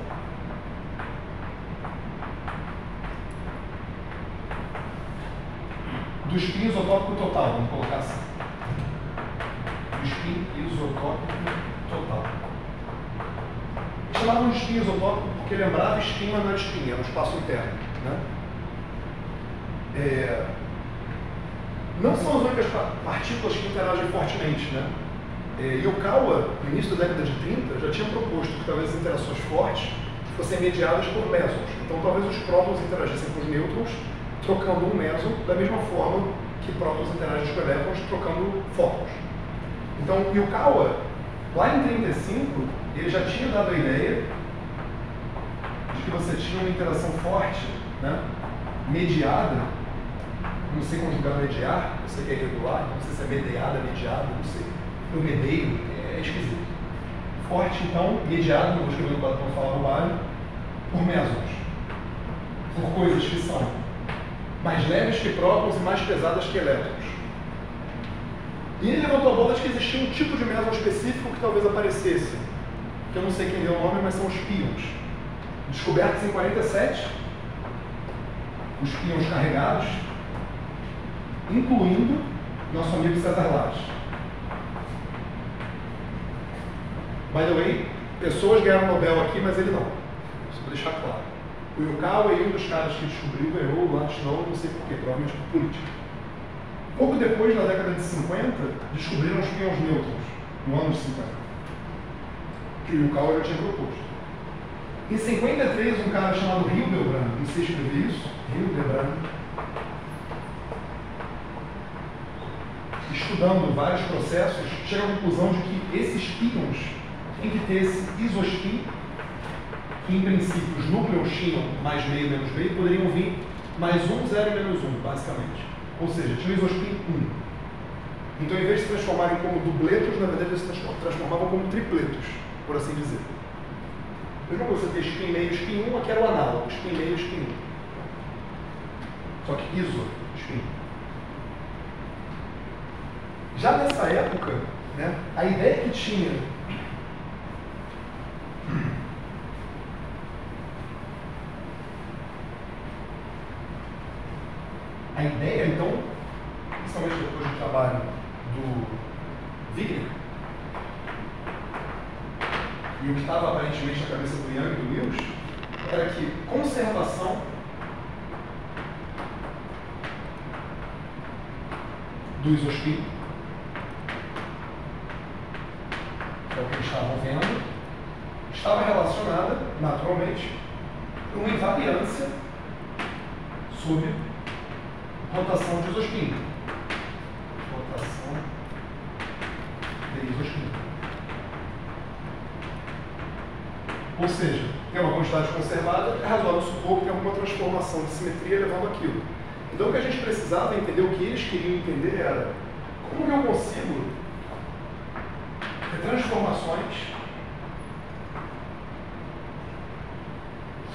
do spin isotópico total, vamos colocar assim. Do spin isotópico total. Eles chamavam de spin isotópico porque lembrava spin, mas não era spin, era um espaço interno. Né? Não são as únicas partículas que interagem fortemente. Né? Yukawa, no início da década de 30, já tinha proposto que talvez as interações fortes fossem mediadas por mesons. Então talvez os prótons interagissem com os nêutrons, trocando um meson da mesma forma que prótons interagem com elétrons, trocando fótons. Então, Yukawa, lá em 35, ele já tinha dado a ideia de que você tinha uma interação forte, né, mediada, não sei conjugar mediar, eu sei que é irregular, não sei se é mediada, mediada, não sei. Eu medeio, é esquisito. Forte, então, mediado, não vou escrever no quadro para não falar bobagem, por mesons. Por coisas que são mais leves que prótons e mais pesadas que elétrons. E ele levantou a bola de que existia um tipo de meson específico que talvez aparecesse, que eu não sei quem deu o nome, mas são os pions. Descobertos em 47, os pions carregados, incluindo nosso amigo César Lattes. By the way, pessoas ganharam o Nobel aqui, mas ele não. Só para deixar claro. O Yukawa e um dos caras que descobriu ganhou, o Lattes não sei porquê, provavelmente por política. Pouco depois, na década de 50, descobriram os pions nêutrons, no ano de 50, que o Yukawa já tinha proposto. Em 53, um cara chamado Hildebrand, não sei escrever isso, Hildebrand, estudando vários processos, chega à conclusão de que esses pions têm que ter esse isospin, que em princípio os núcleos tinham mais meio menos meio, poderiam vir mais 1, 0 e menos 1, basicamente. Ou seja, tinha o isospin 1. Então, em vez de se transformarem como dubletos, na verdade eles se transformavam como tripletos, por assim dizer. Mesma coisa, você tem spin meio e spin 1, aqui era o análogo, spin meio e spin 1. Só que iso, spin. Já nessa época, né? A ideia que tinha então, principalmente depois do trabalho do Wigner, e o que estava aparentemente na cabeça do Young e do Mills, era que conservação do isospin, que é o que eles estavam vendo, estava relacionada, naturalmente, com uma invariância sob rotação de isospin. Rotação de isospin. Ou seja, tem uma quantidade conservada, é razoável supor que tem alguma transformação de simetria levando aquilo. Então o que a gente precisava entender, o que eles queriam entender era como que eu consigo ter transformações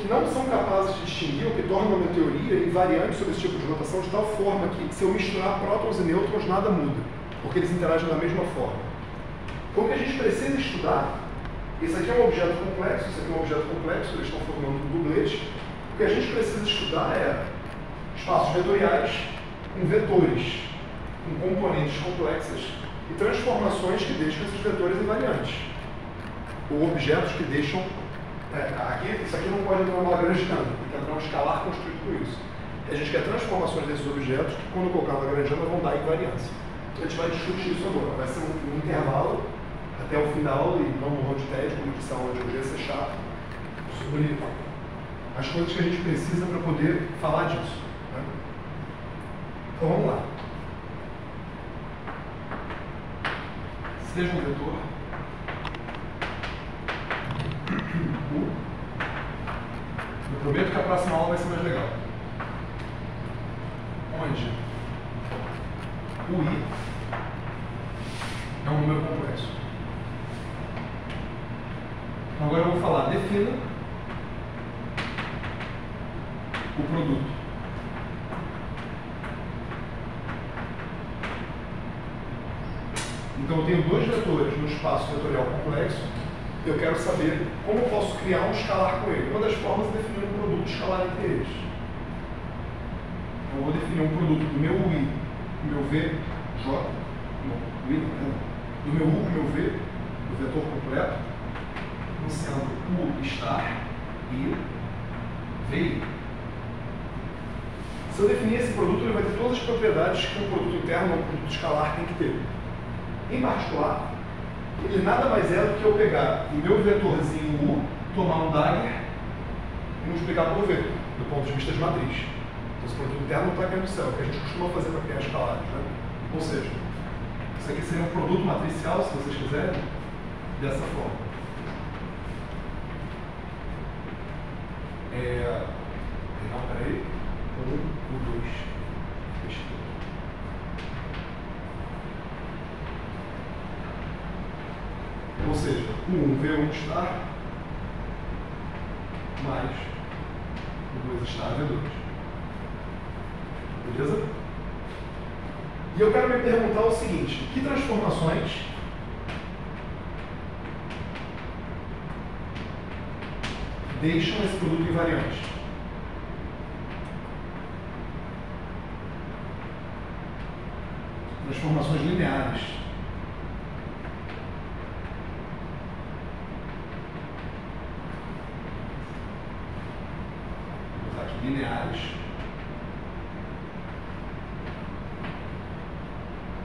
que não são capazes de distinguir, o que torna uma teoria invariante sobre esse tipo de rotação de tal forma que, se eu misturar prótons e nêutrons, nada muda, porque eles interagem da mesma forma. Então, o que a gente precisa estudar, esse aqui é um objeto complexo, esse aqui é um objeto complexo, eles estão formando um dublete, o que a gente precisa estudar é espaços vetoriais com vetores, com componentes complexas e transformações que deixam esses vetores invariantes, ou objetos que deixam isso aqui não pode entrar numa Lagrangiana, tem que entrar um escalar construído por isso. E a gente quer transformações desses objetos que, quando colocar na Lagrangiana, vão dar invariância. Então a gente vai discutir isso agora. Vai ser um intervalo até o fim da aula, e não no round TED, como disse a aula de hoje, ia ser chato, sobre as coisas que a gente precisa para poder falar disso. Né? Então vamos lá. Seja um vetor eu prometo que a próxima aula vai ser mais legal. Onde o I é um número complexo. Então agora eu vou falar, defina o produto. Então eu tenho dois vetores no espaço vetorial complexo. Eu quero saber como eu posso criar um escalar com ele. Uma das formas é definir um produto escalar entre eles. Eu vou definir um produto do meu I, do meu V, J, do meu U, do meu V, do vetor completo, sendo U star e VI. Se eu definir esse produto, ele vai ter todas as propriedades que um produto interno ou um produto escalar tem que ter. Em particular, ele nada mais é do que eu pegar o meu vetorzinho U, tomar um dagger e multiplicar por V, do ponto de vista de matriz. Então, esse produto interno não está caindo do céu, que a gente costuma fazer para criar escalares. Né? Ou seja, isso aqui seria um produto matricial, se vocês quiserem, dessa forma. Não, peraí. 1, 2, 3. Ou seja, o 1 V1 star mais o 2 star V2. Beleza? E eu quero me perguntar o seguinte, que transformações deixam esse produto invariante? Transformações lineares. Vou usar aqui lineares.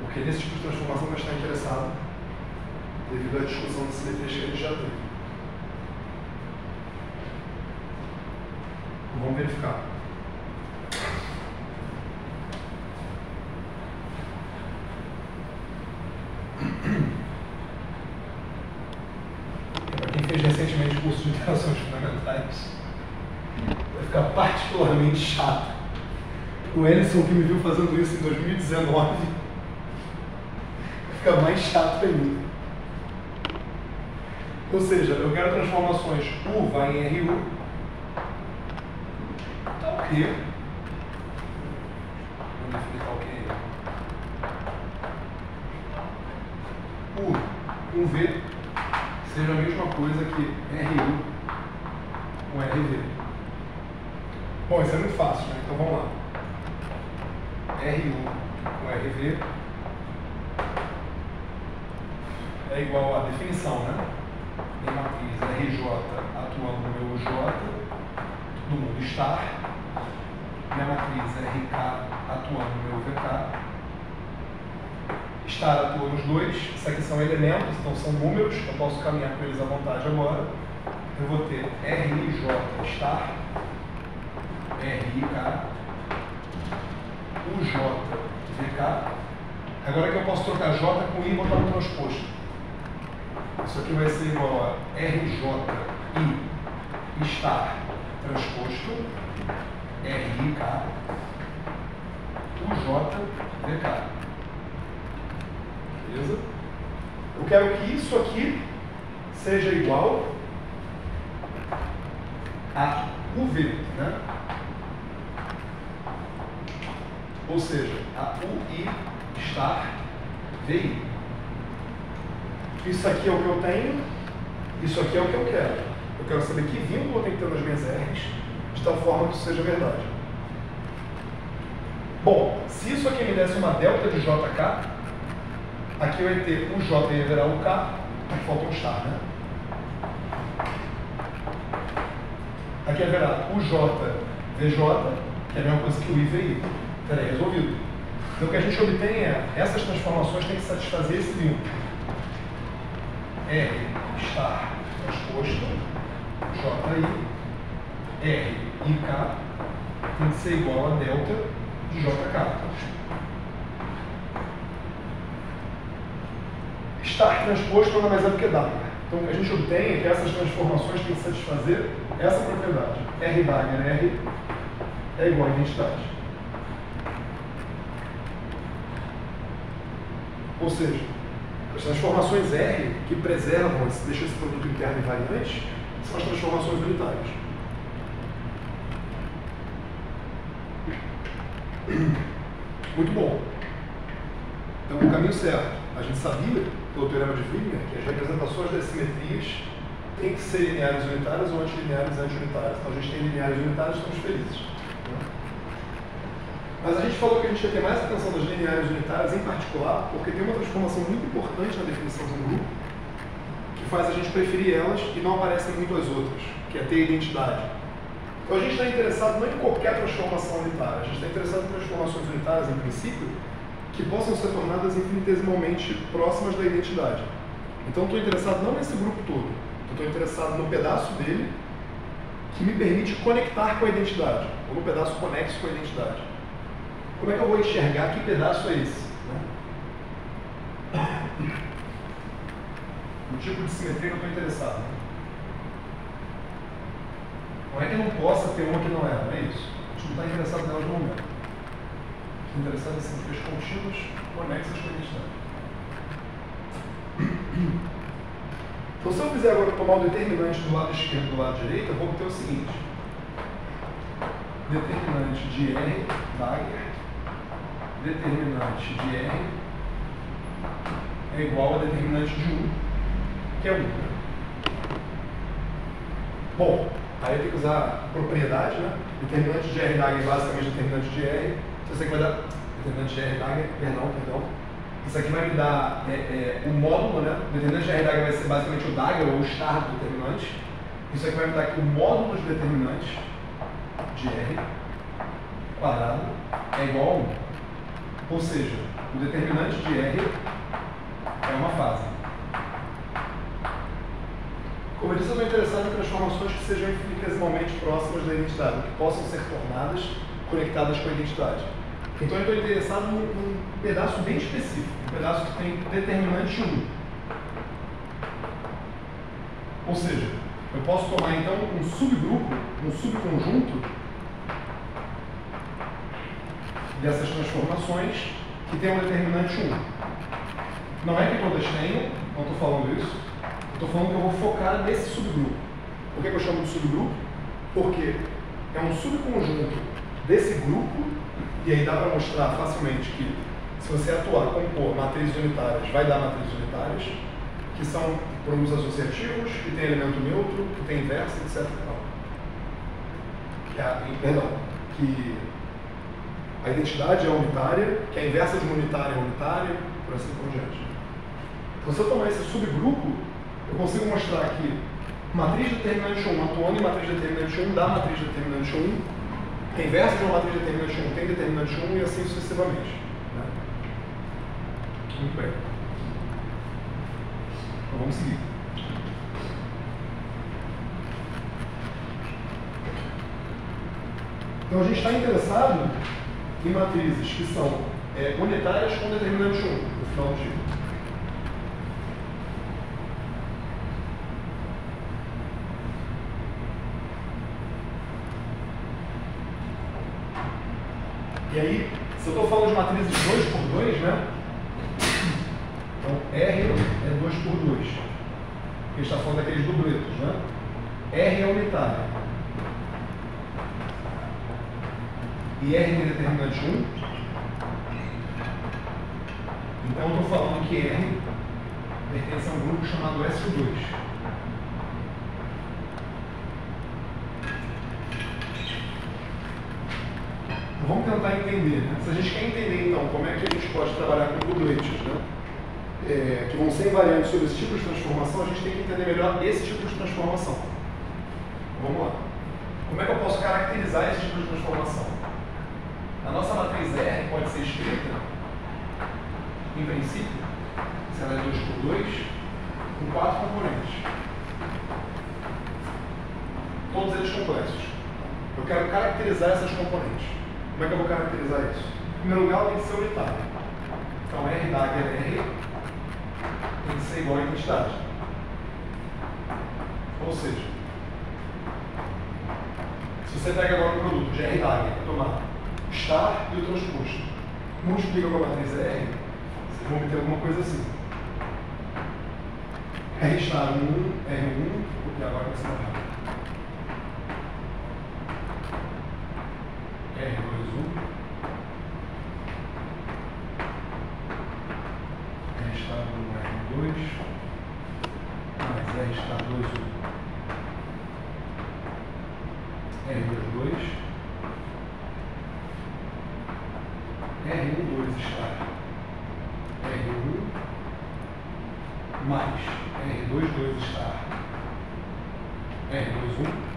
Porque nesse tipo de transformação nós estamos interessados devido à discussão de simetria que a gente já teve. Vamos verificar. Para quem fez recentemente curso de interações fundamentais, vai ficar particularmente chato. O Ellison, que me viu fazendo isso em 2019, vai ficar mais chato ainda. Ou seja, eu quero transformações U vai em RU. Tal que. Vamos definir tal que. U com V seja a mesma coisa que RU com RV. Bom, isso é muito fácil, né? Então vamos lá. RU com RV é igual à definição, né? Minha matriz RJ atuando no meu J, do mundo estar. Minha matriz RK atuando no meu VK. Estar atua nos dois. Isso aqui são elementos, então são números. Eu posso caminhar com eles à vontade agora. Eu vou ter RJ estar, RIK, UJ VK. Agora que eu posso trocar J com I e botar no transposto. Isso aqui vai ser igual a RJ I estar transposto, RIK, UJ VK. Beleza? Eu quero que isso aqui seja igual a UV, né? Ou seja, a UI estar VI. Isso aqui é o que eu tenho, isso aqui é o que eu quero. Eu quero saber que vínculo eu tenho que ter nas minhas R's, de tal forma que isso seja verdade. Bom, se isso aqui me desse uma delta de JK, aqui eu ia ter o J ia virar o K, aqui falta um estar, né? Aqui ia virar o J VJ, que é a mesma coisa que o I VI. Peraí, resolvido. Então o que a gente obtém é, essas transformações têm que satisfazer esse vínculo. R estar transposto, JI, R e K tem que ser igual a delta de JK. Estar transposto nada mais é do que Dagger. Então o que a gente obtém é que essas transformações têm que satisfazer essa propriedade. R Dagger R é igual a identidade. Ou seja, as transformações R que preservam, deixam esse produto interno invariante, são as transformações unitárias. Muito bom. Então, no caminho certo. A gente sabia, pelo teorema de Wigner, que as representações das simetrias têm que ser lineares unitárias ou antilineares anti-unitárias. Então, a gente tem lineares unitárias e estamos felizes. Mas a gente falou que a gente ia ter mais atenção das lineares unitárias, em particular, porque tem uma transformação muito importante na definição de um grupo, que faz a gente preferir elas e não aparecem muito as outras, que é ter identidade. Então a gente está interessado não em qualquer transformação unitária, a gente está interessado em transformações unitárias, em princípio, que possam ser tornadas infinitesimalmente próximas da identidade. Então eu estou interessado não nesse grupo todo, eu estou interessado no pedaço dele que me permite conectar com a identidade, ou no pedaço conexo com a identidade. Como é que eu vou enxergar que pedaço é esse? O tipo de simetria que eu estou interessado. Não é que eu não possa ter uma que não é, não é isso. A gente não está interessado nela no momento. Estou interessado em simetrias contínuas conexas com a identidade. Então, se eu fizer agora tomar o determinante do lado esquerdo e do lado direito, eu vou obter o seguinte. Determinante de R, Dagger, determinante de R é igual a determinante de 1, que é 1. Bom, aí eu tenho que usar propriedade, né? Determinante de R Dagger é basicamente determinante de R. Se você vai dar determinante de R Dagger, perdão. Isso aqui vai me dar o módulo, né? O determinante de R Dagger vai ser basicamente o Dagger ou o estar do determinante. Isso aqui vai me dar aqui o módulo de determinante de R quadrado é igual a 1. Ou seja, o determinante de R é uma fase. Como eu disse, eu estou interessado em transformações que sejam infinitesimalmente próximas da identidade, que possam ser tornadas conectadas com a identidade. Então eu estou interessado num pedaço bem específico, um pedaço que tem determinante 1. Ou seja, eu posso tomar então um subgrupo, um subconjunto dessas transformações que tem um determinante 1. Não é que todas tenham, não estou falando isso, estou falando que eu vou focar nesse subgrupo. Por que eu chamo de subgrupo? Porque é um subconjunto desse grupo, e aí dá para mostrar facilmente que se você atuar, compor matrizes unitárias, vai dar matrizes unitárias, que são produtos associativos, que tem elemento neutro, que tem inversa, etc. Que a identidade é unitária, que a inversa de uma unitária é unitária, por assim por diante. Então, se eu tomar esse subgrupo, eu consigo mostrar aqui matriz determinante 1 atuando em matriz determinante 1 da matriz determinante 1, a inversa de uma matriz determinante 1 tem determinante 1 e assim sucessivamente. Né? Muito bem. Então vamos seguir. Então a gente está interessado em matrizes que são unitárias com determinante 1 no final do dia. E aí, se eu estou falando de matrizes 2 por 2, né? Então, R é 2 por 2. A gente está falando daqueles dubletos, né? R é unitária. E R tem determinante 1. Então, eu estou falando que R pertence a um grupo chamado S2. Vamos tentar entender, né? Se a gente quer entender, então, como é que a gente pode trabalhar com dubletes, né? Que vão ser invariantes sobre esse tipo de transformação, a gente tem que entender melhor esse tipo de transformação. Vamos lá. Como é que eu posso caracterizar esse tipo de transformação? A nossa matriz R pode ser escrita, em princípio, se ela é 2 por 2, com 4 componentes. Todos eles complexos. Eu quero caracterizar essas componentes. Como é que eu vou caracterizar isso? Em primeiro lugar, ela tem que ser unitária. Então, R da R tem que ser igual à identidade. Ou seja, se você pega agora o produto de R da H, tomar star e o transposto, multiplica com a matriz R, vocês vão obter alguma coisa assim. R star 1, R1, porque agora vai ser mais rápido. R2, 1. R está 1, R2. Mais R está 2, 1. R2, 2. R1, 2 está R1. Mais R2, 2 está R2, 1.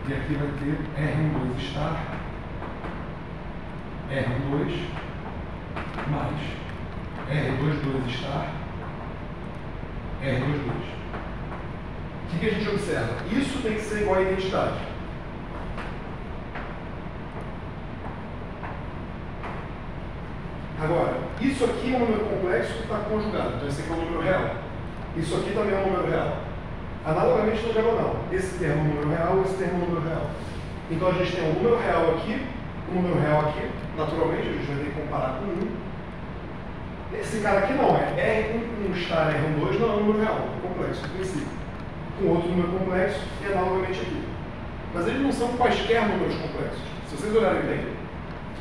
E aqui vai ter R1, 2 star, R1, 2, mais R2, 2 star, R2, 2. O que a gente observa? Isso tem que ser igual à identidade. Agora, isso aqui é um número complexo que está conjugado. Então, esse aqui é um número real. Isso aqui também é um número real. Analogamente no diagonal, esse termo é um número real, esse termo é um número real. Então a gente tem um número real aqui, um número real aqui, naturalmente a gente vai ter que comparar com 1. Esse cara aqui não, é R1 star R1, 2, não é um número real, é complexo, em princípio. Com outro número complexo e analogamente aqui. Mas eles não são quaisquer números complexos. Se vocês olharem bem,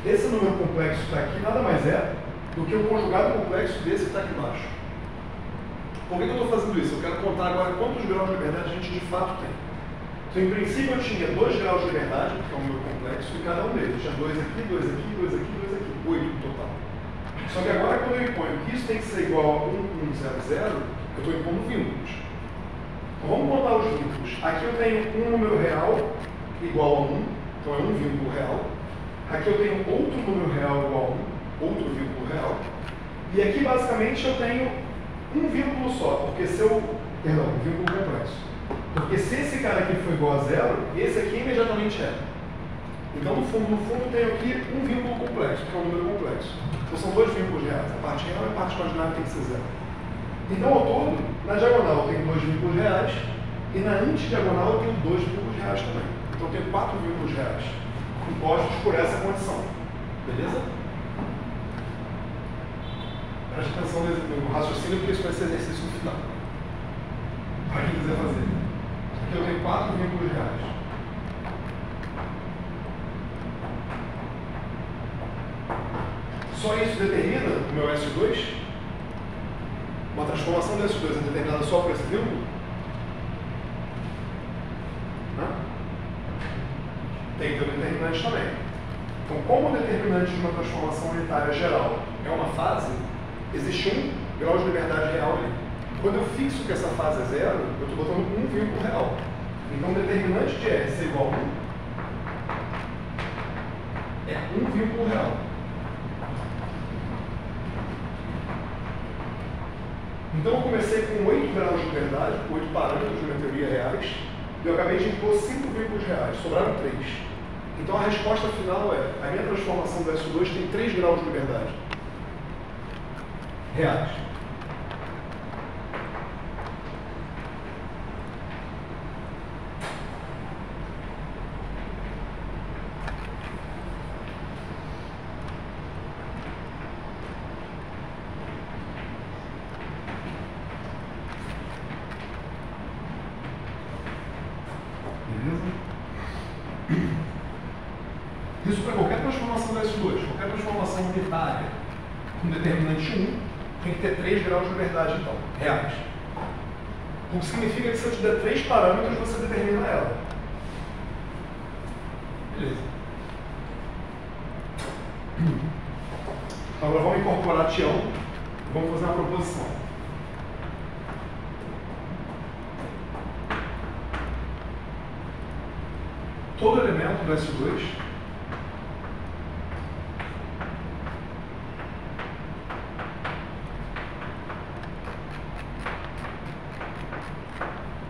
esse número complexo que está aqui nada mais é do que o conjugado complexo desse que está aqui embaixo. Por que eu estou fazendo isso? Eu quero contar agora quantos graus de liberdade a gente de fato tem. Então, em princípio, eu tinha 2 graus de liberdade, que é um número complexo, e cada um deles. Tinha 2 aqui, 2 aqui, 2 aqui, 2 aqui. 8 no total. Só que agora, quando eu imponho que isso tem que ser igual a 1, 1, 0, 0, eu estou impondo vínculos. Então, vamos contar os vínculos. Aqui eu tenho um número real igual a 1, então é um vínculo real. Aqui eu tenho outro número real igual a 1, outro vínculo real. E aqui, basicamente, eu tenho um vínculo só, porque se eu... Perdão, um vínculo complexo. Porque se esse cara aqui for igual a 0, esse aqui imediatamente é. Então, no fundo, eu tenho aqui um vínculo complexo, que é um número complexo. Então, são 2 vínculos reais. A parte real e a parte imaginária tem que ser 0. Então, ao todo, na diagonal eu tenho 2 vínculos reais e na antidiagonal eu tenho 2 vínculos reais também. Então, eu tenho 4 vínculos reais impostos por essa condição. Beleza? Preste atenção no raciocínio, porque isso vai ser exercício no final. Para quem quiser fazer. Aqui eu tenho 4 vínculos reais. Só isso determina o meu S2? Uma transformação do S2 é determinada só por esse vínculo? Tem que ter um determinante também. Então, como o determinante de uma transformação unitária geral é uma fase, existe um grau de liberdade real ali. Quando eu fixo que essa fase é zero, eu estou botando um vínculo real. Então, o determinante de S é igual a 1 é um vínculo real. Então, eu comecei com 8 graus de liberdade, 8 parâmetros de uma teoria reais, e eu acabei de impor 5 vínculos reais, sobraram 3. Então, a resposta final é: a minha transformação do S2 tem 3 graus de liberdade reais. Isso para qualquer transformação da S2, qualquer transformação unitária com determinante 1, tem que ter 3 graus de liberdade, então, reais. O que significa que se eu te der 3 parâmetros, você determina ela. Beleza. Agora vamos incorporar Tião e vamos fazer uma proposição. Todo elemento do S2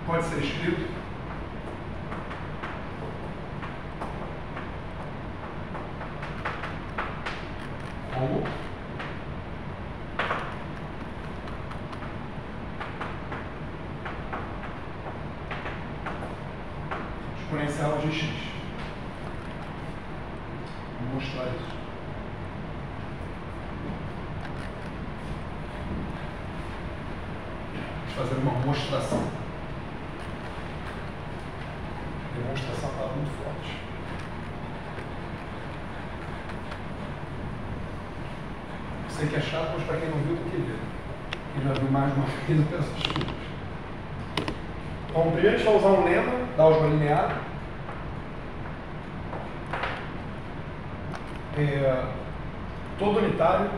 pode ser escrito como exponencial de x. Vou mostrar isso. Vou fazer uma mostração. Demonstração está muito forte. Sei que é chato, mas para quem não viu, tem que ver. Quem já viu mais uma vez, eu peço desculpas. Então, primeiro a gente vai usar um lema da álgebra linear. Todo unitário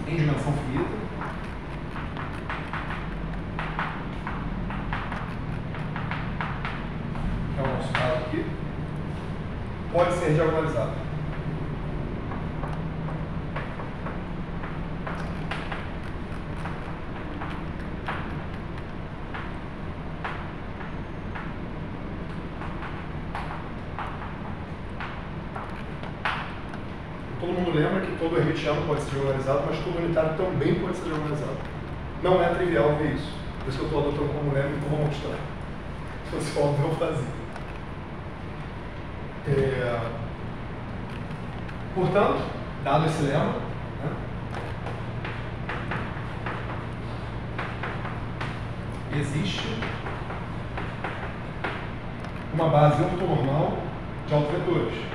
em dimensão finita que é o nosso caso aqui, pode ser diagonalizado. Todo mundo lembra que todo hermitiano pode ser diagonalizado, mas todo unitário também pode ser diagonalizado. Não é trivial ver isso. Por isso que eu estou adotando como lema, então vou mostrar. Se fosse óbvio, eu vou fazer. Portanto, dado esse lema, né, existe uma base ortonormal de autovetores.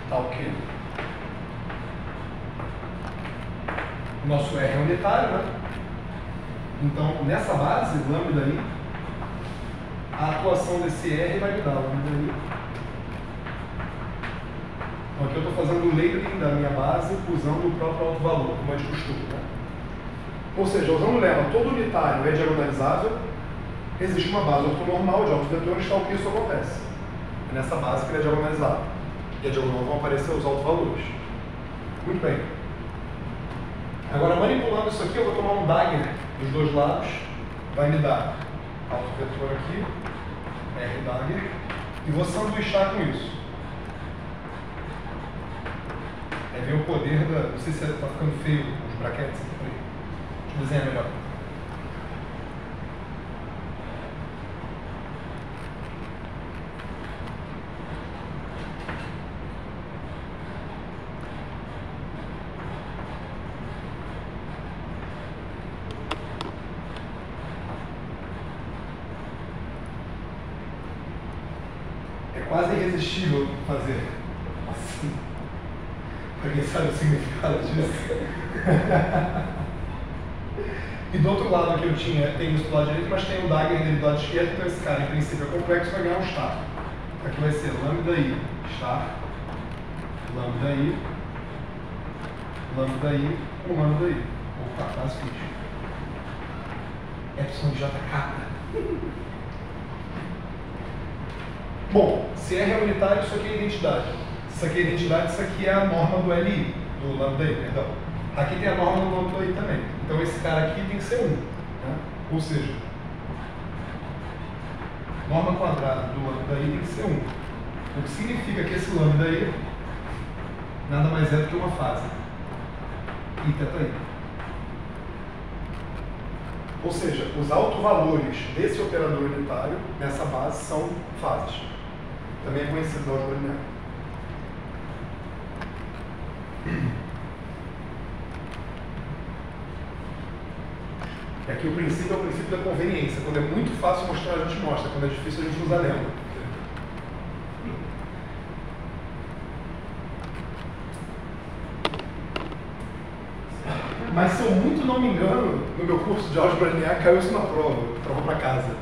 Tá ok? O nosso R é unitário, né? Então, nessa base, lambda i, a atuação desse R vai me dar lambda i. Então, aqui eu estou fazendo o labeling da minha base usando o próprio alto valor, como é de costume, né? Ou seja, usando o lema todo unitário é diagonalizável, existe uma base ortonormal de autovetores, tal que isso acontece. É nessa base que ele é diagonalizado. E a diagonal vão aparecer os autovalores. Muito bem. Agora, manipulando isso aqui, eu vou tomar um dagger dos dois lados. Vai me dar autovetor aqui, R dagger, e vou sanduichar com isso. Aí vem o poder da... Não sei se está ficando feio os brackets aqui. Deixa eu desenhar melhor. quase irresistível fazer assim. Alguém sabe o significado disso? E do outro lado aqui eu tem isso do lado direito, mas tem o dagger dele do lado esquerdo, então esse cara em princípio é complexo, vai ganhar um star. Aqui vai ser lambda i, star, lambda i, lambda i, ou lambda i. Opa, quase fiz. Epsilon de JK. Bom, se R é unitário, isso aqui é identidade. Se isso aqui é identidade, isso aqui é a norma do LI, do lambda i, perdão. Aqui tem a norma do lambda i também. Então esse cara aqui tem que ser 1. Né? Ou seja, norma quadrada do lambda i tem que ser 1. O que significa que esse lambda i nada mais é do que uma fase. I θ i. Ou seja, os autovalores desse operador unitário nessa base são fases. Também é conhecido da álgebra linear. E aqui o princípio é o princípio da conveniência. Quando é muito fácil mostrar, a gente mostra. Quando é difícil, a gente usa lembda. Mas se eu muito não me engano, no meu curso de álgebra linear caiu isso na prova para casa.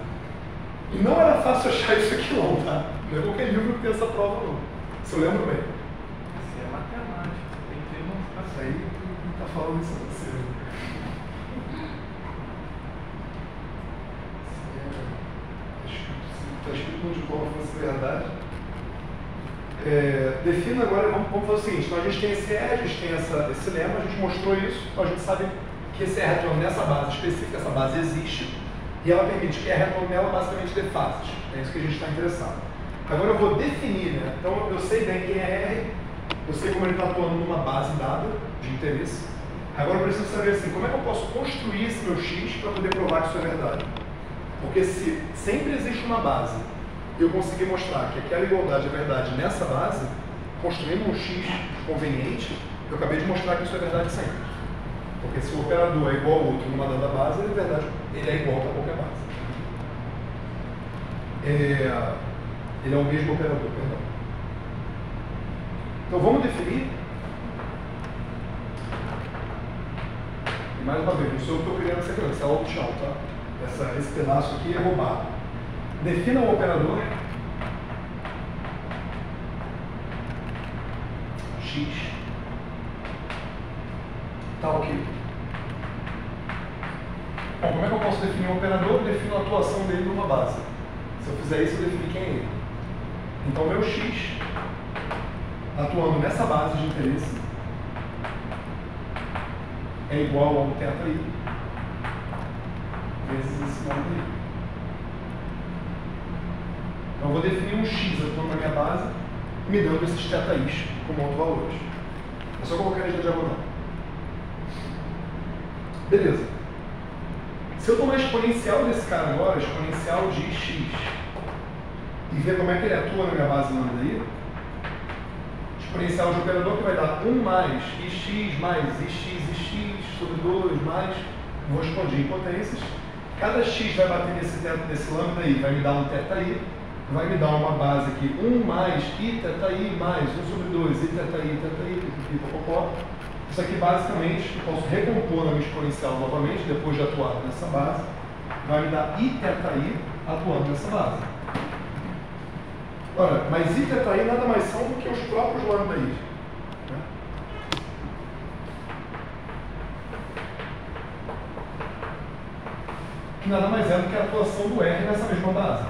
E não era fácil achar isso aqui não, tá? Não é qualquer livro que tem essa prova não. Se eu lembro bem. Isso é matemática, tem que demonstrar. Isso aí não está falando isso a você. Está escrito no diploma, fosse verdade. Defina agora, vamos fazer o seguinte, então a gente tem esse R, a gente tem esse lema, a gente mostrou isso, então a gente sabe que esse R atuando nessa base específica, essa base existe, e ela permite que R atuando nela basicamente dê fases. É isso que a gente está interessado. Agora eu vou definir, né? Então eu sei bem quem é R, eu sei como ele está atuando numa base dada de interesse. Agora eu preciso saber assim, como é que eu posso construir esse meu X para poder provar que isso é verdade? Porque se sempre existe uma base, eu conseguir mostrar que aquela igualdade é verdade nessa base, construindo um X conveniente, eu acabei de mostrar que isso é verdade sempre. Porque se o operador é igual ao outro numa dada base, ele é igual para qualquer base. Ele é o mesmo operador, perdão. Então vamos definir. E mais uma vez, não sou eu que estou criando essa criança, essa é a opção, tá? Esse pedaço aqui é roubado. Defina o operador X tal que. Bom, como é que eu posso definir um operador? Eu defino a atuação dele numa base. Se eu fizer isso, eu defino quem é ele. Então, meu X atuando nessa base de interesse é igual ao θi vezes esse lambda i. Então, eu vou definir um X atuando na minha base, me dando esses θi's como autovalores. É só colocar eles na diagonal. Beleza. Se eu tomar a exponencial desse cara agora, exponencial de x, e ver como é que ele atua na minha base lambda i, exponencial de operador que vai dar 1 mais ix mais ix sobre 2 mais, vou expandir em potências. Cada x vai bater nesse lambda i, vai me dar um θi, vai me dar uma base aqui, 1 mais i θi mais 1 sobre 2 i θi, popopó. Isso aqui basicamente eu posso recompor na minha exponencial novamente, depois de atuar nessa base, vai me dar i θi atuando nessa base. Ora, mas i θi nada mais são do que os próprios lambda i. Que nada mais é do que a atuação do R nessa mesma base.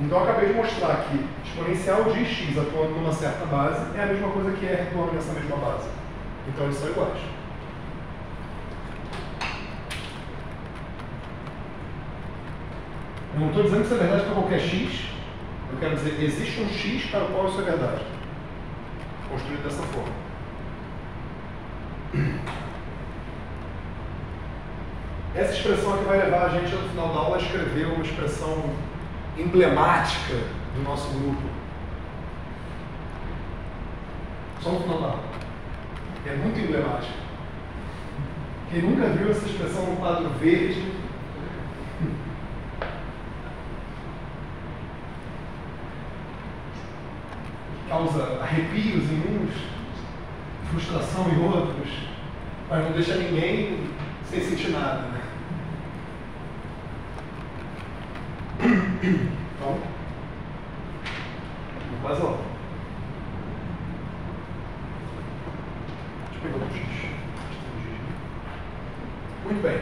Então eu acabei de mostrar que exponencial de x atuando numa certa base é a mesma coisa que R atuando nessa mesma base. Então eles são iguais. Eu não estou dizendo que isso é verdade para qualquer x, eu quero dizer que existe um x para o qual isso é verdade. Construído dessa forma. Essa expressão aqui vai levar a gente no final da aula a escrever uma expressão emblemática do nosso grupo. Só no final da aula. É muito emblemática. Quem nunca viu essa expressão no quadro verde? causa arrepios em uns, frustração em outros, mas não deixa ninguém sem sentir nada, né? Então, quase lá. Deixa eu pegar um X. Muito bem.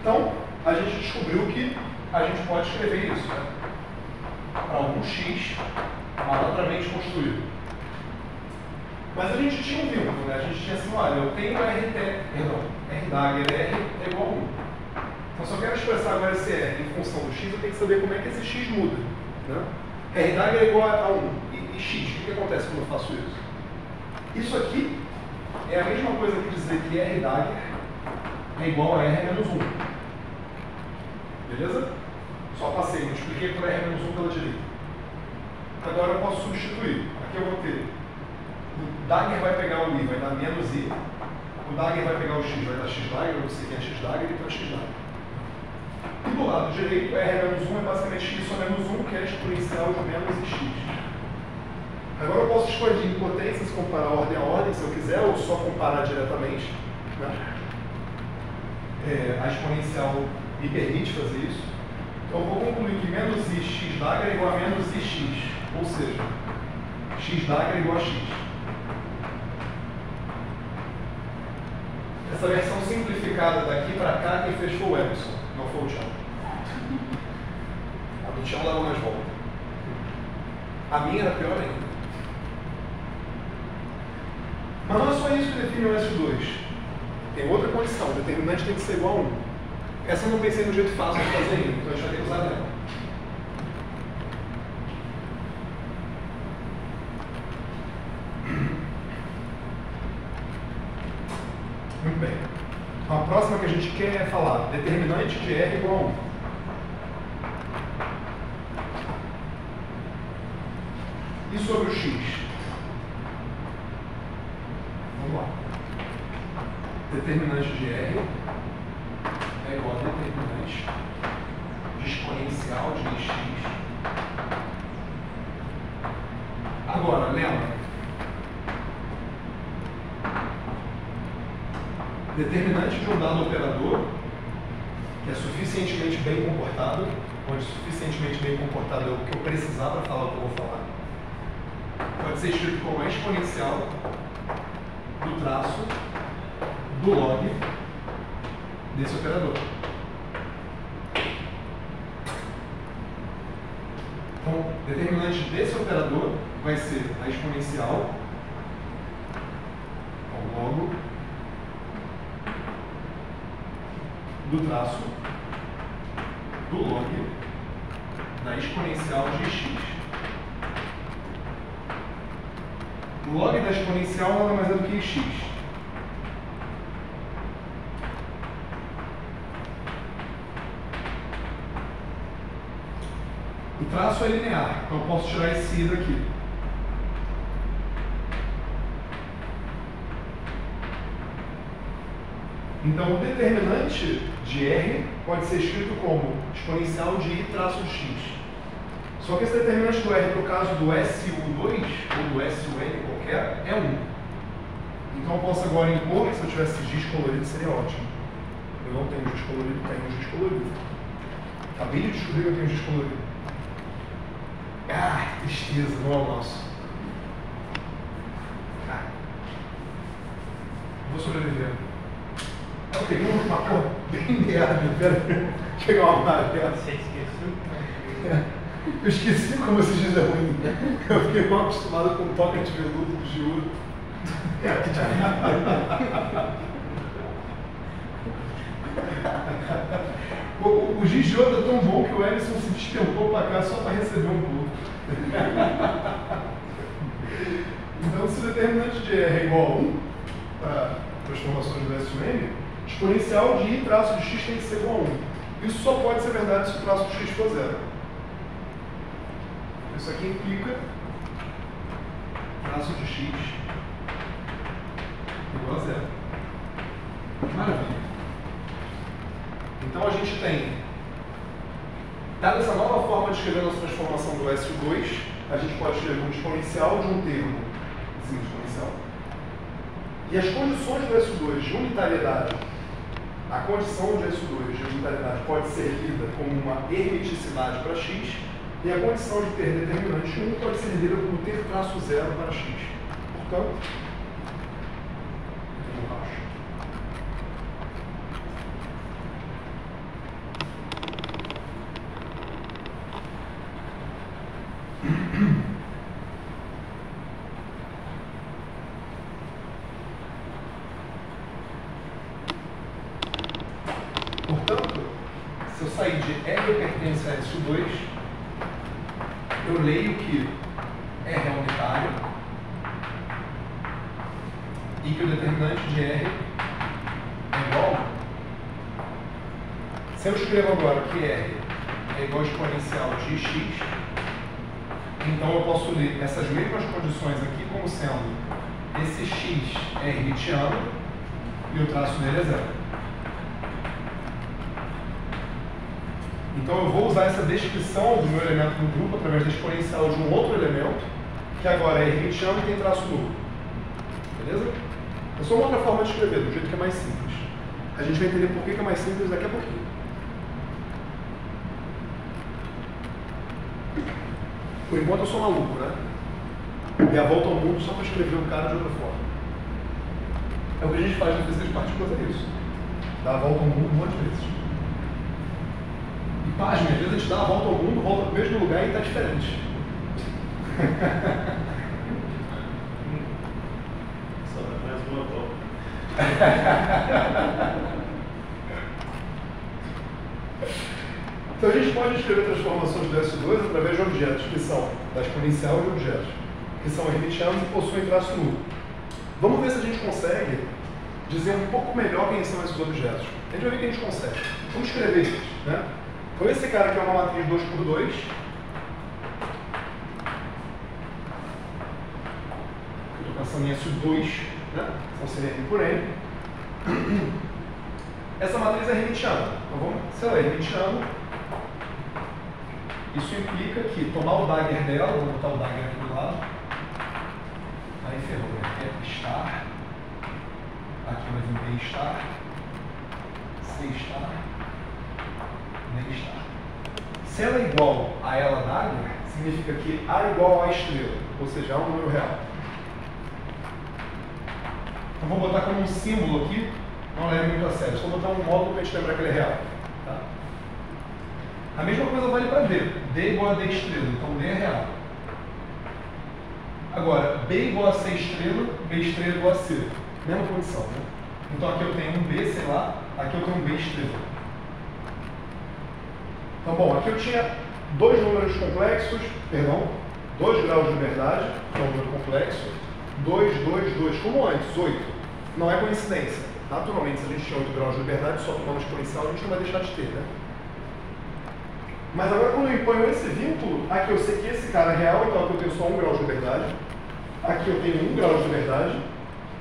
Então, a gente descobriu que a gente pode escrever isso, né? Para algum X malandramente construído. Mas a gente tinha um vínculo, né? A gente tinha assim, olha, eu tenho R dagger, R é igual a 1. Então, se eu quero expressar agora esse R em função do X, eu tenho que saber como é que esse X muda, né? R dagger é igual a 1. E X, o que acontece quando eu faço isso? Isso aqui é a mesma coisa que dizer que R dagger é igual a R menos 1. Beleza? Só passei, multipliquei por R menos 1 pela direita. Agora eu posso substituir. Aqui eu vou ter o dagger vai pegar o I, vai dar menos I. O dagger vai pegar o X, vai dar X dagger, eu não sei quem é X dagger, então é X dagger. E do lado direito, R menos 1 é basicamente X só menos 1, que é a exponencial de menos X. Agora eu posso expandir em potências, comparar ordem a ordem, se eu quiser, ou só comparar diretamente, né? A exponencial me permite fazer isso. Então eu vou concluir que menos I x dagger é igual a menos ix, ou seja, x dagger é igual a x. Essa versão simplificada daqui para cá, quem fez foi o Emerson, não foi o Thiago. A do Thiago dava mais volta. A minha era pior ainda. Mas não é só isso que define o S2. Tem outra condição, o determinante tem que ser igual a 1. Essa eu não pensei no jeito fácil de fazer ainda, então a gente vai ter que usar ela. Muito bem. Então, a próxima que a gente quer é falar determinante de R igual a 1. E sobre o X? Vamos lá. Determinante de R é igual a determinante de exponencial de x. Agora, lembra? Determinante de um dado operador que é suficientemente bem comportado, onde suficientemente bem comportado é o que eu precisar para falar o que eu vou falar, pode ser escrito como a exponencial do traço do log desse operador. Então, determinante desse operador vai ser a exponencial ao logo do traço do log da exponencial de x. O log da exponencial nada mais é do que x. O traço é linear, então eu posso tirar esse i daqui. Então o determinante de R pode ser escrito como exponencial de i traço de x. Só que esse determinante do R, no caso do SU2 ou do SUN qualquer, é 1. Então eu posso agora impor, se eu tivesse giz colorido seria ótimo. Eu não tenho giz colorido, tenho giz colorido. Acabei de descobrir que eu tenho giz colorido. Ah, que tristeza, não é o nosso. Ah, vou sobreviver. Eu peguei uma cor bem merda, pera. Pegar uma amarela. Você esqueceu? Eu esqueci como esse giz é ruim. Eu fiquei mal acostumado com toca de veludo de ouro. O giz de ouro é tão bom que o Emerson se destempou para cá só para receber um pouco. Então, se o determinante de R é igual a 1, para transformações do SUN, exponencial de i traço de x tem que ser igual a 1. Isso só pode ser verdade se o traço de x for 0. Isso aqui implica traço de x igual a 0. Maravilha. Então a gente tem, dada essa nova forma de escrever a nossa transformação do SU2, a gente pode escrever como exponencial de um termo, assim, exponencial. E as condições do S2 de unitariedade, a condição de S2 de unitariedade pode ser lida como uma hermeticidade para x, e a condição de ter determinante 1 pode ser lida como ter traço zero para x. Portanto, eu acho. Portanto, se eu sair de R pertence a S2, eu leio que R é unitário e que o determinante de R é igual. Se eu escrevo agora que R é igual ao exponencial de x, então eu posso ler essas mesmas condições aqui como sendo esse x é hermitiano e o traço dele é zero. Então eu vou usar essa descrição do meu elemento no grupo através da exponencial de um outro elemento, que agora é hermitiano e tem traço nulo. Beleza? É só uma outra forma de escrever, do jeito que é mais simples. A gente vai entender por que é mais simples daqui a pouquinho. Por enquanto eu sou maluco, né? E a volta ao mundo só para escrever um cara de outra forma. É o que a gente faz na física de partículas, é isso. Dá a volta ao mundo um monte de vezes. E pasme, às vezes a gente dá a volta ao mundo, volta para o mesmo lugar e está diferente. Só mais uma volta. Então a gente pode escrever transformações do S2 através de objetos que são da exponencial de objetos, que são hermitianos e possuem traço nulo. Vamos ver se a gente consegue dizer um pouco melhor quem são esses objetos. A gente vai ver que a gente consegue. Vamos escrever eles, né? Então esse cara aqui é uma matriz 2×2. Eu estou pensando em S2, né? Então seria M por N. Essa matriz é hermitiana. Então vamos, se ela é hermitiana, isso implica que tomar o dagger dela, vou botar o dagger aqui do lado, aí ferrou, aqui é star, aqui vai vir B star, C star, D star. Se ela é igual a ela dagger, significa que A é igual a A estrela, ou seja, A é um número real. Então vou botar como um símbolo aqui, não leve muito a sério, só botar um módulo para a gente lembrar que ele é real. Tá? A mesma coisa vale para D. D é igual a D estrela, então D é real. Agora, B igual a C estrela, B estrela igual a C. Mesma condição, né? Então aqui eu tenho um B, sei lá, aqui eu tenho um B estrela. Então, bom, aqui eu tinha dois números complexos, perdão, 2 graus de liberdade, que é um número complexo, 2, 2, 2, como antes, 8. Não é coincidência. Naturalmente, se a gente tinha 8 graus de liberdade, só tomando exponencial, a gente não vai deixar de ter, né? Mas agora, quando eu imponho esse vínculo, aqui eu sei que esse cara é real, então aqui eu tenho só 1 grau de liberdade, aqui eu tenho 1 grau de liberdade,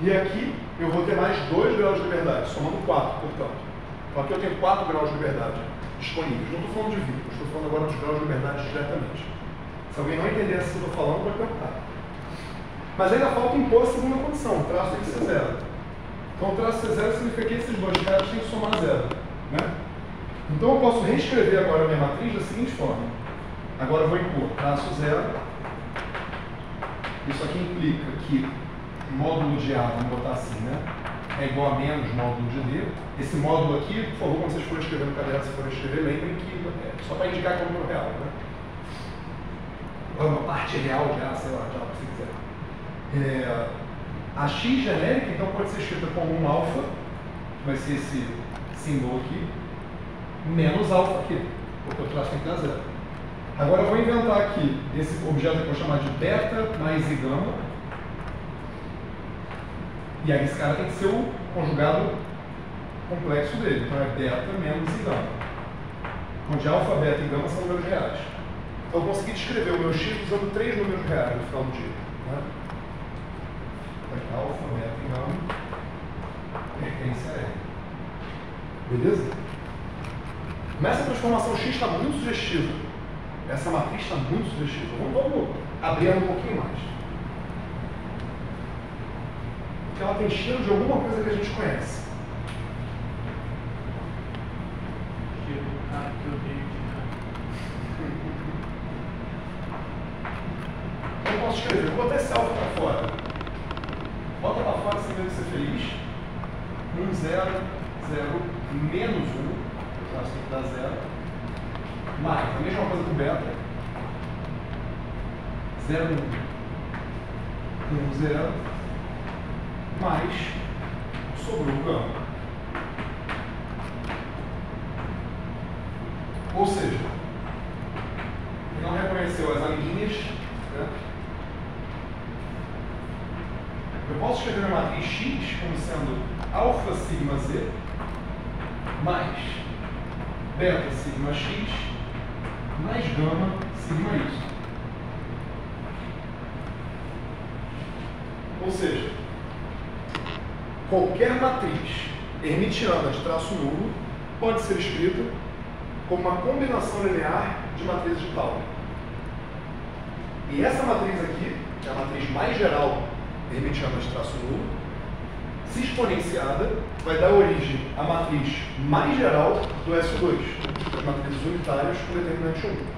e aqui eu vou ter mais 2 graus de liberdade, somando 4, portanto. Então aqui eu tenho 4 graus de liberdade disponíveis. Não estou falando de vínculos, estou falando agora dos graus de liberdade diretamente. Se alguém não entender isso que eu estou falando, pode perguntar. Mas ainda falta impor a segunda condição, o traço tem que ser zero. Então o traço ser zero significa que esses dois caras têm que somar zero, né? Então eu posso reescrever agora a minha matriz da seguinte forma. Agora eu vou impor traço zero. Isso aqui implica que módulo de A, vamos botar assim, né? É igual a menos módulo de D. Esse módulo aqui, por favor, quando vocês forem escrever no caderno, se forem escrever, lembrem que é só para indicar que é um número real, né? Ou uma parte real de A, sei lá, de A, se quiser. A x genérica, então, pode ser escrita como um alfa, que vai ser esse símbolo aqui, menos alfa aqui, porque o traço tem que dar zero. Agora eu vou inventar aqui esse objeto que eu vou chamar de beta mais I gama. E aí esse cara tem que ser o conjugado complexo dele. Então é beta menos I gama. Onde alfa, beta e gama são números reais. Então eu consegui descrever o meu x usando 3 números reais no final do dia. Né? Alfa, beta e gama pertence a R. Beleza? Mas essa transformação x está muito sugestiva. Essa matriz está muito sugestiva. Vamos abrir ela um pouquinho mais. Porque ela tem cheiro de alguma coisa que a gente conhece. Cheiro do cara que eu odeio de Eu posso escrever, vou botar esse alfa para fora. Bota para fora sem medo de ser feliz. 1, 0, 0, menos 1. Eu acho que dá 0. Mais, a mesma coisa com beta. 0, 1. 1, 0. Mais, sobrou o gama. Ou seja, ele não reconheceu as amiguinhas, né? Eu posso escrever a matriz X como sendo alfa sigma Z mais beta sigma X mais gama sigma Y. Ou seja, qualquer matriz hermitiana de traço nulo pode ser escrita como uma combinação linear de matrizes de Pauli. E essa matriz aqui, que é a matriz mais geral hermitiana de traço nulo, se exponenciada, vai dar origem à matriz mais geral do S2, as matrizes unitárias com determinante 1.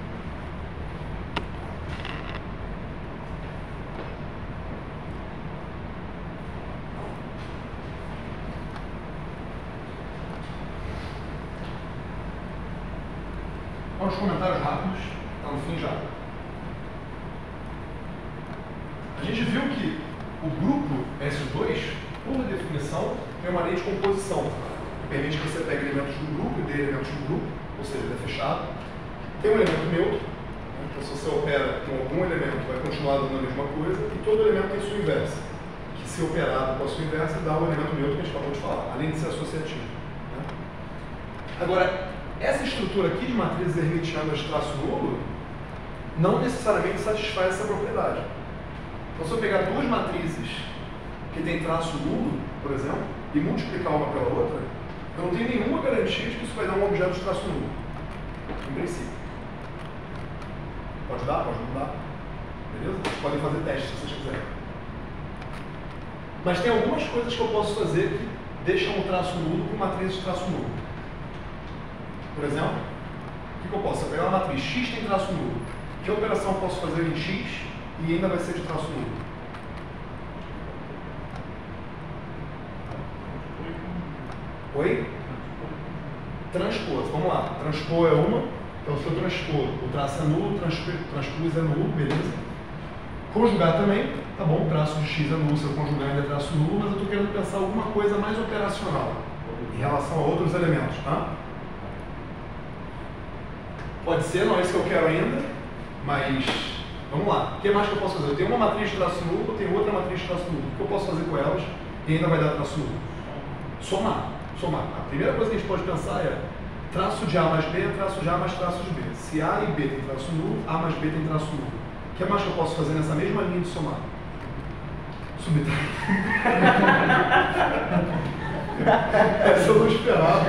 Vamos comentários rápidos, está no fim já. A gente viu que o grupo S2, por definição, é uma lei de composição, que permite que você pegue elementos do grupo e dê elementos do grupo, ou seja, ele é fechado. Tem um elemento neutro, então se você opera com algum elemento, vai continuar dando a mesma coisa, e todo elemento tem sua inversa, que se operado com a sua inversa, dá o elemento neutro que a gente acabou de falar, além de ser associativo. Né? Agora, essa estrutura aqui de matrizes hermitianas de traço nulo não necessariamente satisfaz essa propriedade. Então, se eu pegar duas matrizes que têm traço nulo, por exemplo, e multiplicar uma pela outra, eu não tenho nenhuma garantia de que isso vai dar um objeto de traço nulo. Em princípio. Pode dar, pode não dar. Beleza? Vocês podem fazer testes se vocês quiserem. Mas tem algumas coisas que eu posso fazer que deixam o traço nulo com matrizes de traço nulo. Por exemplo, o que eu posso? Eu pegar uma matriz X tem traço nulo. Que operação eu posso fazer em X e ainda vai ser de traço nulo? Oi? Transpor. Vamos lá. Transpor é uma. Então, se eu transpor, o traço é nulo, transpus é nulo, beleza? Conjugar também, tá bom, o traço de X é nulo, se eu conjugar ainda é traço nulo, mas eu estou querendo pensar alguma coisa mais operacional em relação a outros elementos, tá? Pode ser, não é isso que eu quero ainda, mas vamos lá. O que mais que eu posso fazer? Eu tenho uma matriz de traço nulo, eu tenho outra matriz de traço nulo. O que eu posso fazer com elas e ainda vai dar traço nulo? Somar. Somar. A primeira coisa que a gente pode pensar é traço de A mais B é traço de A mais traço de B. Se A e B tem traço nulo, A mais B tem traço nulo. O que mais que eu posso fazer nessa mesma linha de somar? Subtrair. Essa eu não esperava,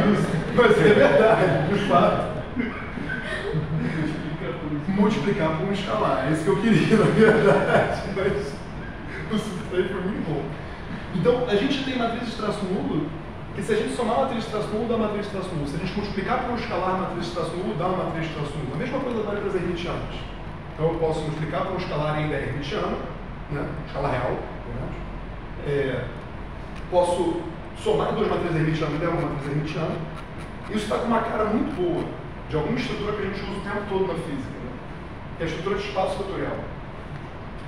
mas é verdade, de fato. Multiplicar por um escalar, é isso que eu queria, na verdade, mas o subtrair foi muito bom. Então, a gente tem matriz de traço nulo, que se a gente somar a matriz de traço nulo, dá matriz de traço nulo. Se a gente multiplicar por um escalar a matriz de traço nulo, dá uma matriz de traço nulo. A mesma coisa vale para as hermitianas. Então, eu posso multiplicar por um escalar ainda hermitiano, né? Escalar real, pelo menos. Posso somar duas matrizes hermitianas e der uma matriz hermitiana. Isso está com uma cara muito boa de alguma estrutura que a gente usa o tempo todo na física, né? Que é a estrutura de espaço vetorial.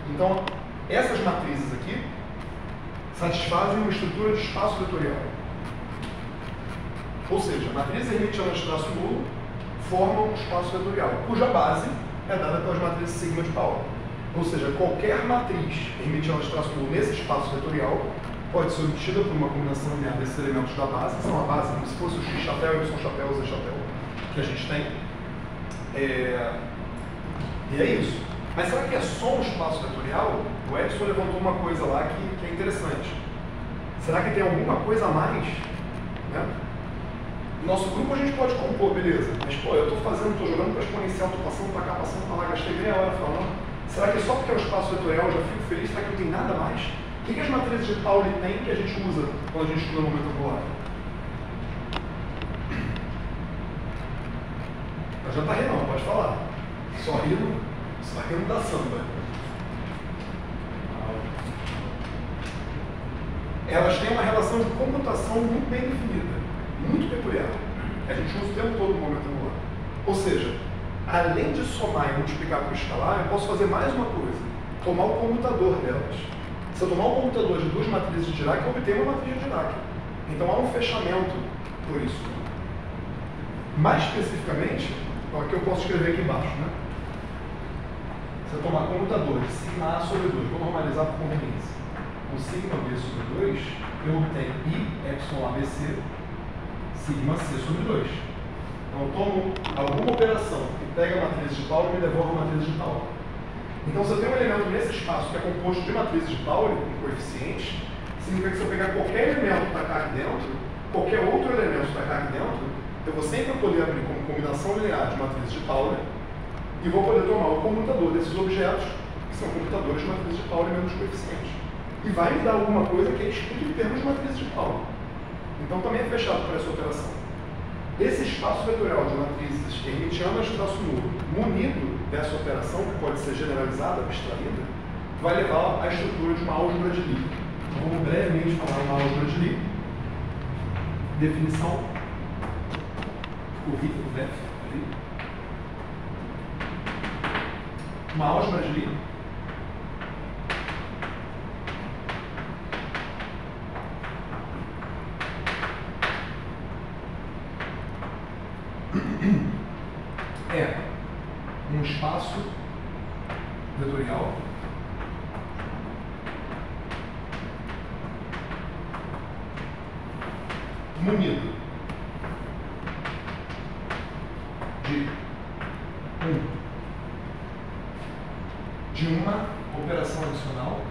Então, essas matrizes aqui satisfazem uma estrutura de espaço vetorial. Ou seja, matrizes hermitianas de traço nulo formam um espaço vetorial, cuja base é dada pelas matrizes sigma de Pauli. Ou seja, qualquer matriz hermitiana de traço nulo nesse espaço vetorial pode ser obtida por uma combinação linear desses elementos da base, que são a base como se fosse o X chapéu, Y chapéu, Z chapéu que a gente tem. E é isso. Mas será que é só um espaço vetorial? O Edson levantou uma coisa lá que é interessante. Será que tem alguma coisa a mais? Né? Nosso grupo a gente pode compor, beleza. Mas, pô, eu estou jogando para exponencial, estou passando para cá, passando para lá, gastei meia hora falando. Será que só porque é um espaço vetorial eu já fico feliz? Será que não tem nada mais? O que as matrizes de Pauli têm que a gente usa quando a gente estuda o momento angular? Não adianta rir não, pode falar. Só rindo da samba. Elas têm uma relação de comutação muito bem definida, muito peculiar. A gente usa o tempo todo no momento angular. Ou seja, além de somar e multiplicar por escalar, eu posso fazer mais uma coisa, tomar o comutador delas. Se eu tomar o comutador de duas matrizes de Dirac, eu obtenho uma matriz de Dirac. Então há um fechamento por isso. Mais especificamente, aqui eu posso escrever aqui embaixo, né? Se eu tomar comutador de sigma A sobre 2, vou normalizar por conveniência. Com sigma B sobre 2, eu obtenho I epsilon ABC sigma C sobre 2. Então eu tomo alguma operação que pega a matriz de Pauli e me devolve a matriz de Pauli. Então se eu tenho um elemento nesse espaço que é composto de matrizes de Pauli, com coeficientes, significa que se eu pegar qualquer elemento que está cá aqui dentro, qualquer outro elemento que está cá aqui dentro, eu vou sempre poder abrir como combinação linear de matrizes de Pauli e vou poder tomar o comutador desses objetos, que são computadores de matrizes de Pauli menos coeficientes. E vai me dar alguma coisa que é escrito em termos de matrizes de Pauli. Então também é fechado para essa operação. Esse espaço vetorial de matrizes hermitianas de traço nulo, munido dessa operação, que pode ser generalizada, abstraída, vai levar à estrutura de uma álgebra de Lie. Então vamos brevemente falar uma álgebra de Lie. Definição. O VEF. Uma álgebra de Lie é um espaço vetorial munido de uma operação adicional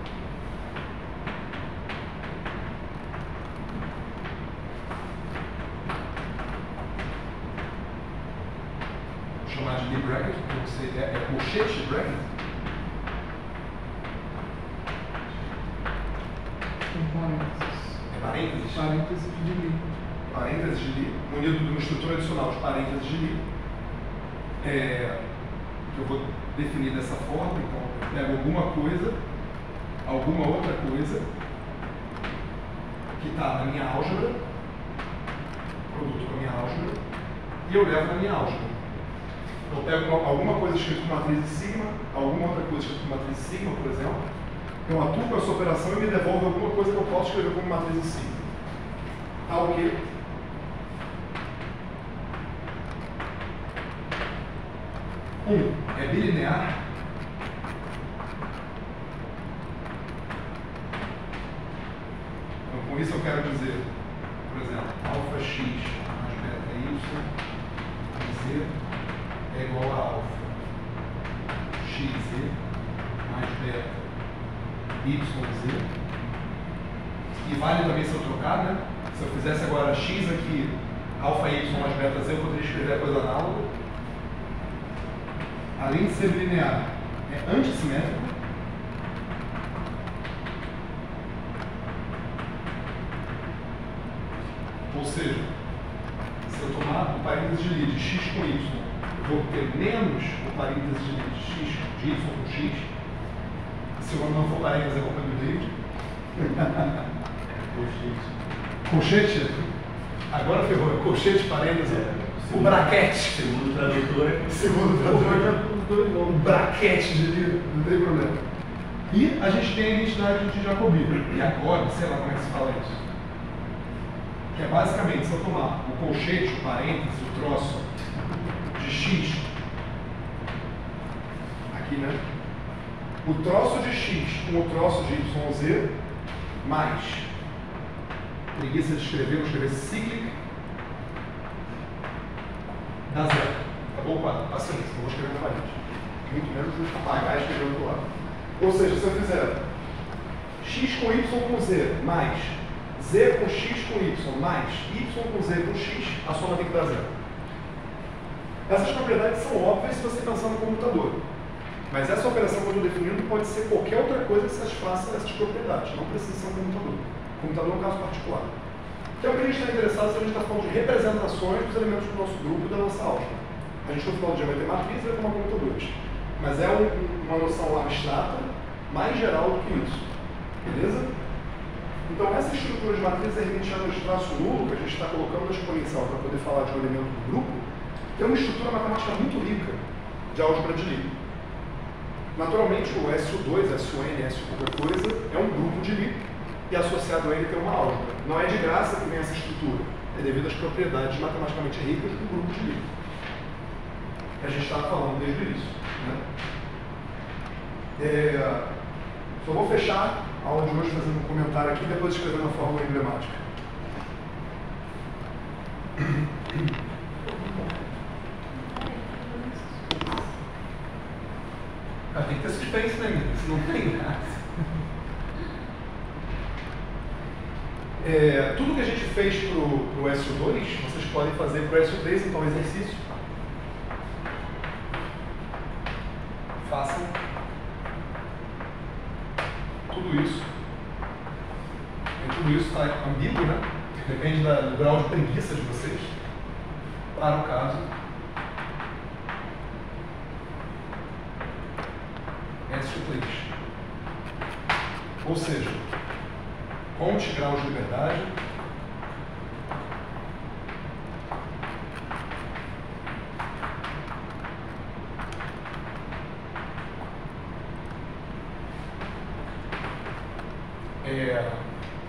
chamar de Lie bracket, que você é colchete bracket. É parênteses. Parênteses de Lie. Parênteses de Lie, munido de uma estrutura adicional de parênteses de Lie. Que eu vou definir dessa forma, então eu pego alguma outra coisa que está na minha álgebra, produto com a minha álgebra, e eu levo na minha álgebra. Eu pego alguma coisa escrita com matriz de sigma, alguma outra coisa escrita com matriz de sigma, por exemplo, eu atuo com essa operação e me devolve alguma coisa que eu posso escrever como matriz de sigma. Tá ok? É bilinear. Então, com isso eu quero dizer, por exemplo, alfa x mais beta y z é igual a alfa xz mais beta yz. E vale também se eu trocar, né? Se eu fizesse agora x aqui, alfa y mais beta z, eu poderia escrever a coisa análoga. Além de ser linear, é antissimétrico. Ou seja, se eu tomar o parênteses de Lie de x com y, eu vou ter menos o parênteses de Lie de x de y com x. Se o não for parênteses, é culpa do David. Colchete? Agora ferrou. Colchete, parênteses. O braquete. Segundo o tradutor. Segundo o tradutor. O braquete de Lie, não tem problema. E a gente tem a identidade de Jacobi. Jacobi, sei lá como é que se fala isso. Que é basicamente, se eu tomar o colchete, o parênteses, o troço de x, aqui, né? O troço de x com o troço de yz, mais, preguiça de escrever, vou escrever cíclica, dá zero. Tá bom, quadro? Paciência, eu vou escrever na parede. Muito menos do que apagar e escrever do outro lado. Ou seja, se eu fizer x com y com z, mais z com x com y, mais y com z com x, a soma tem que dar zero. Essas propriedades são óbvias se você pensar no computador. Mas essa operação que eu estou definindo pode ser qualquer outra coisa que satisfaça essas propriedades, não precisa ser um computador. O computador é um caso particular. Então, o que a gente está interessado se a gente está falando de representações dos elementos do nosso grupo e da nossa álgebra. A gente, no final do dia, vai ter matriz e vai tomar computadores. Mas é uma noção abstrata, mais geral do que isso. Beleza? Então, essa estrutura de matriz hermitiana de traço nulo, que a gente está colocando na exponencial para poder falar de um elemento do grupo, tem uma estrutura matemática muito rica de álgebra de Lie. Naturalmente, o SU2, SUN, SU qualquer coisa, é um grupo de Lie e associado a ele tem uma álgebra. Não é de graça que vem essa estrutura, é devido às propriedades matematicamente ricas do grupo de Lie. Que a gente estava falando desde o início. Né? Só vou fechar a aula de hoje fazendo um comentário aqui e depois escrevendo a fórmula emblemática. Tem que ter suspense, né, menina? Isso não tem graça. Tudo que a gente fez para o SU2, vocês podem fazer para o SU3, então exercício. Façam tudo isso. E tudo isso está ambíguo, né? Depende do grau de preguiça de vocês. Para o caso SU3. Ou seja, conte graus de liberdade.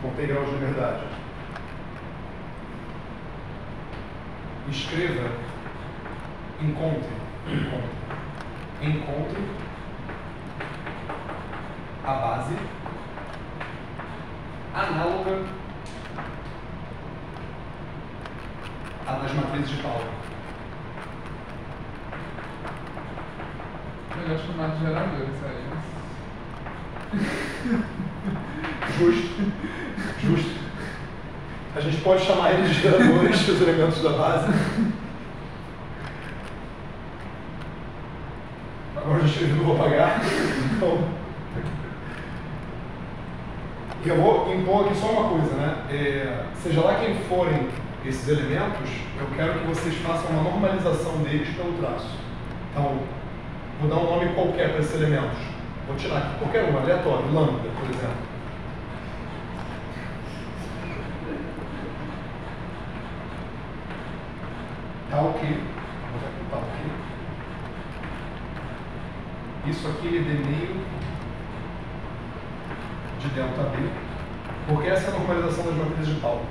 Contei graus de liberdade. Escreva, encontre a base análoga à das matrizes de Pauli. Melhor chamar de geradores aí. Justo. A gente pode chamar eles de geradores dos elementos da base. Agora eu escrevi, não vou pagar. Então, eu vou impor aqui só uma coisa, né? Seja lá quem forem esses elementos, eu quero que vocês façam uma normalização deles pelo traço. Então, vou dar um nome qualquer para esses elementos. Vou tirar aqui qualquer um, aleatório, lambda, por exemplo. Tal que, vou botar aqui tal que. Isso aqui ele é meio de delta B, porque essa é a normalização das matrizes de Pauli.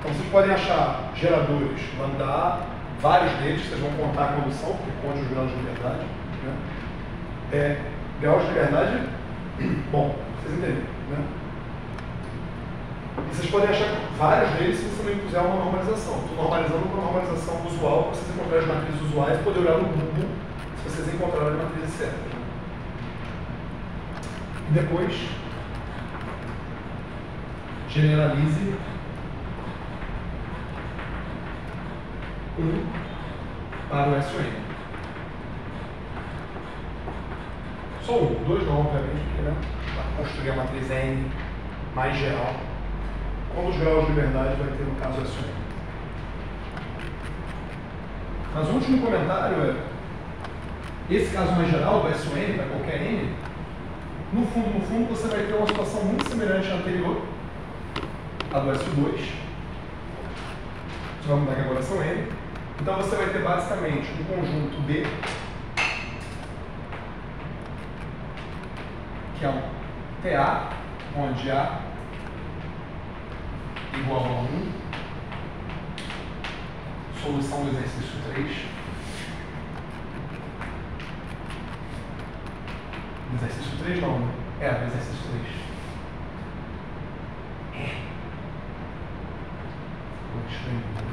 Então vocês podem achar geradores lambda A, vários deles, vocês vão contar a condução, porque conta os graus de liberdade. Né? Graus de liberdade, bom, vocês entendem, né? E vocês podem achar vários deles se você não impuser uma normalização. Estou normalizando com a normalização usual, para vocês encontrarem as matrizes usuais e poder olhar no grupo se vocês encontrarem as matrizes certas. E depois, generalize para o SUN. Só dois não, obviamente, porque né, para construir a matriz N mais geral, quantos graus de liberdade vai ter no caso SUN. Mas o último comentário esse caso mais geral do SUN, para qualquer N, no fundo você vai ter uma situação muito semelhante à anterior, a do SU2. Só vamos mudar que agora são N. Então você vai ter basicamente um conjunto B, que é um TA, onde A igual a 1, solução do exercício 3, exercício 3 não, do exercício 3. Vou escrever.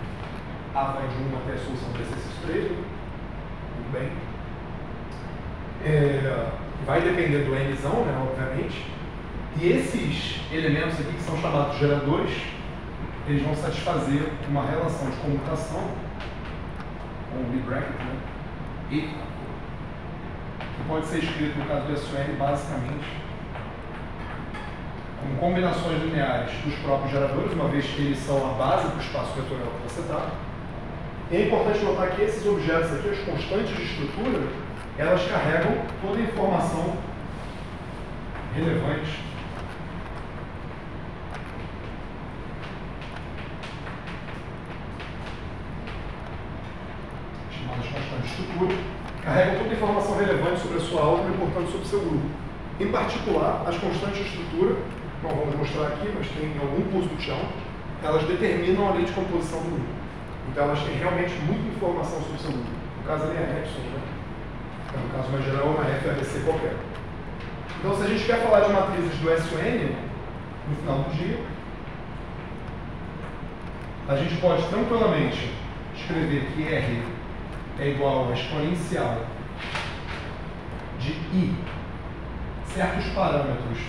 A vai de 1 até a solução do exercício 3, muito bem. Vai depender do Nzão, né, obviamente. E esses elementos aqui, que são chamados geradores, eles vão satisfazer uma relação de comutação com o B-bracket, né? E pode ser escrito, no caso do SON, basicamente, como combinações lineares dos próprios geradores, uma vez que eles são a base do espaço vetorial que você está. E é importante notar que esses objetos aqui, as constantes de estrutura, elas carregam toda a informação relevante chamadas constantes de estrutura, carregam toda a informação relevante sobre a sua álgebra e, portanto, sobre o seu grupo. Em particular, as constantes de estrutura, não vamos mostrar aqui, mas tem em algum curso do chão, elas determinam a lei de composição do grupo. Então, elas têm realmente muita informação sobre o seu grupo. No caso ali é Epsilon, né? No caso mais geral, uma FABC qualquer. Então, se a gente quer falar de matrizes do SON, no final do dia, a gente pode tranquilamente escrever que R é igual a exponencial de I, certos parâmetros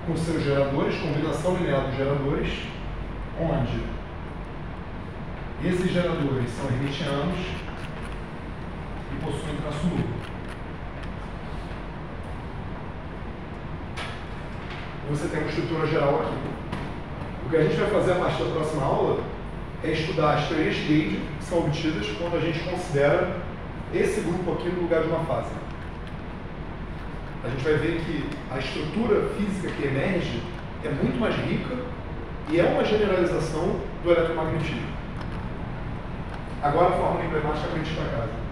com seus geradores, combinação linear dos geradores, onde esses geradores são hermitianos e possuem traço nulo. Você tem uma estrutura geral aqui. O que a gente vai fazer a partir da próxima aula é estudar as teorias de Gauge que são obtidas quando a gente considera esse grupo aqui no lugar de uma fase. A gente vai ver que a estrutura física que emerge é muito mais rica e é uma generalização do eletromagnetismo. Agora a fórmula emblemática para a gente ir para casa.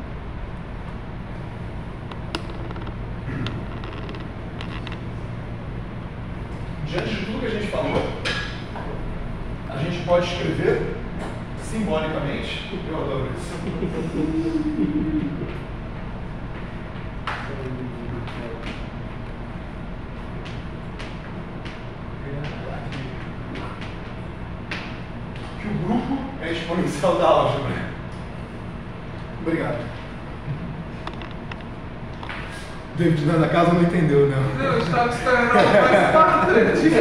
Diante de tudo que a gente falou, a gente pode escrever simbolicamente, eu adoro isso, que o grupo é a exponencial da álgebra. Obrigado. David, na casa não entendeu, né? Não, eu estava esperando algo mais importante.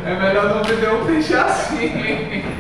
É melhor não vender um peixe assim.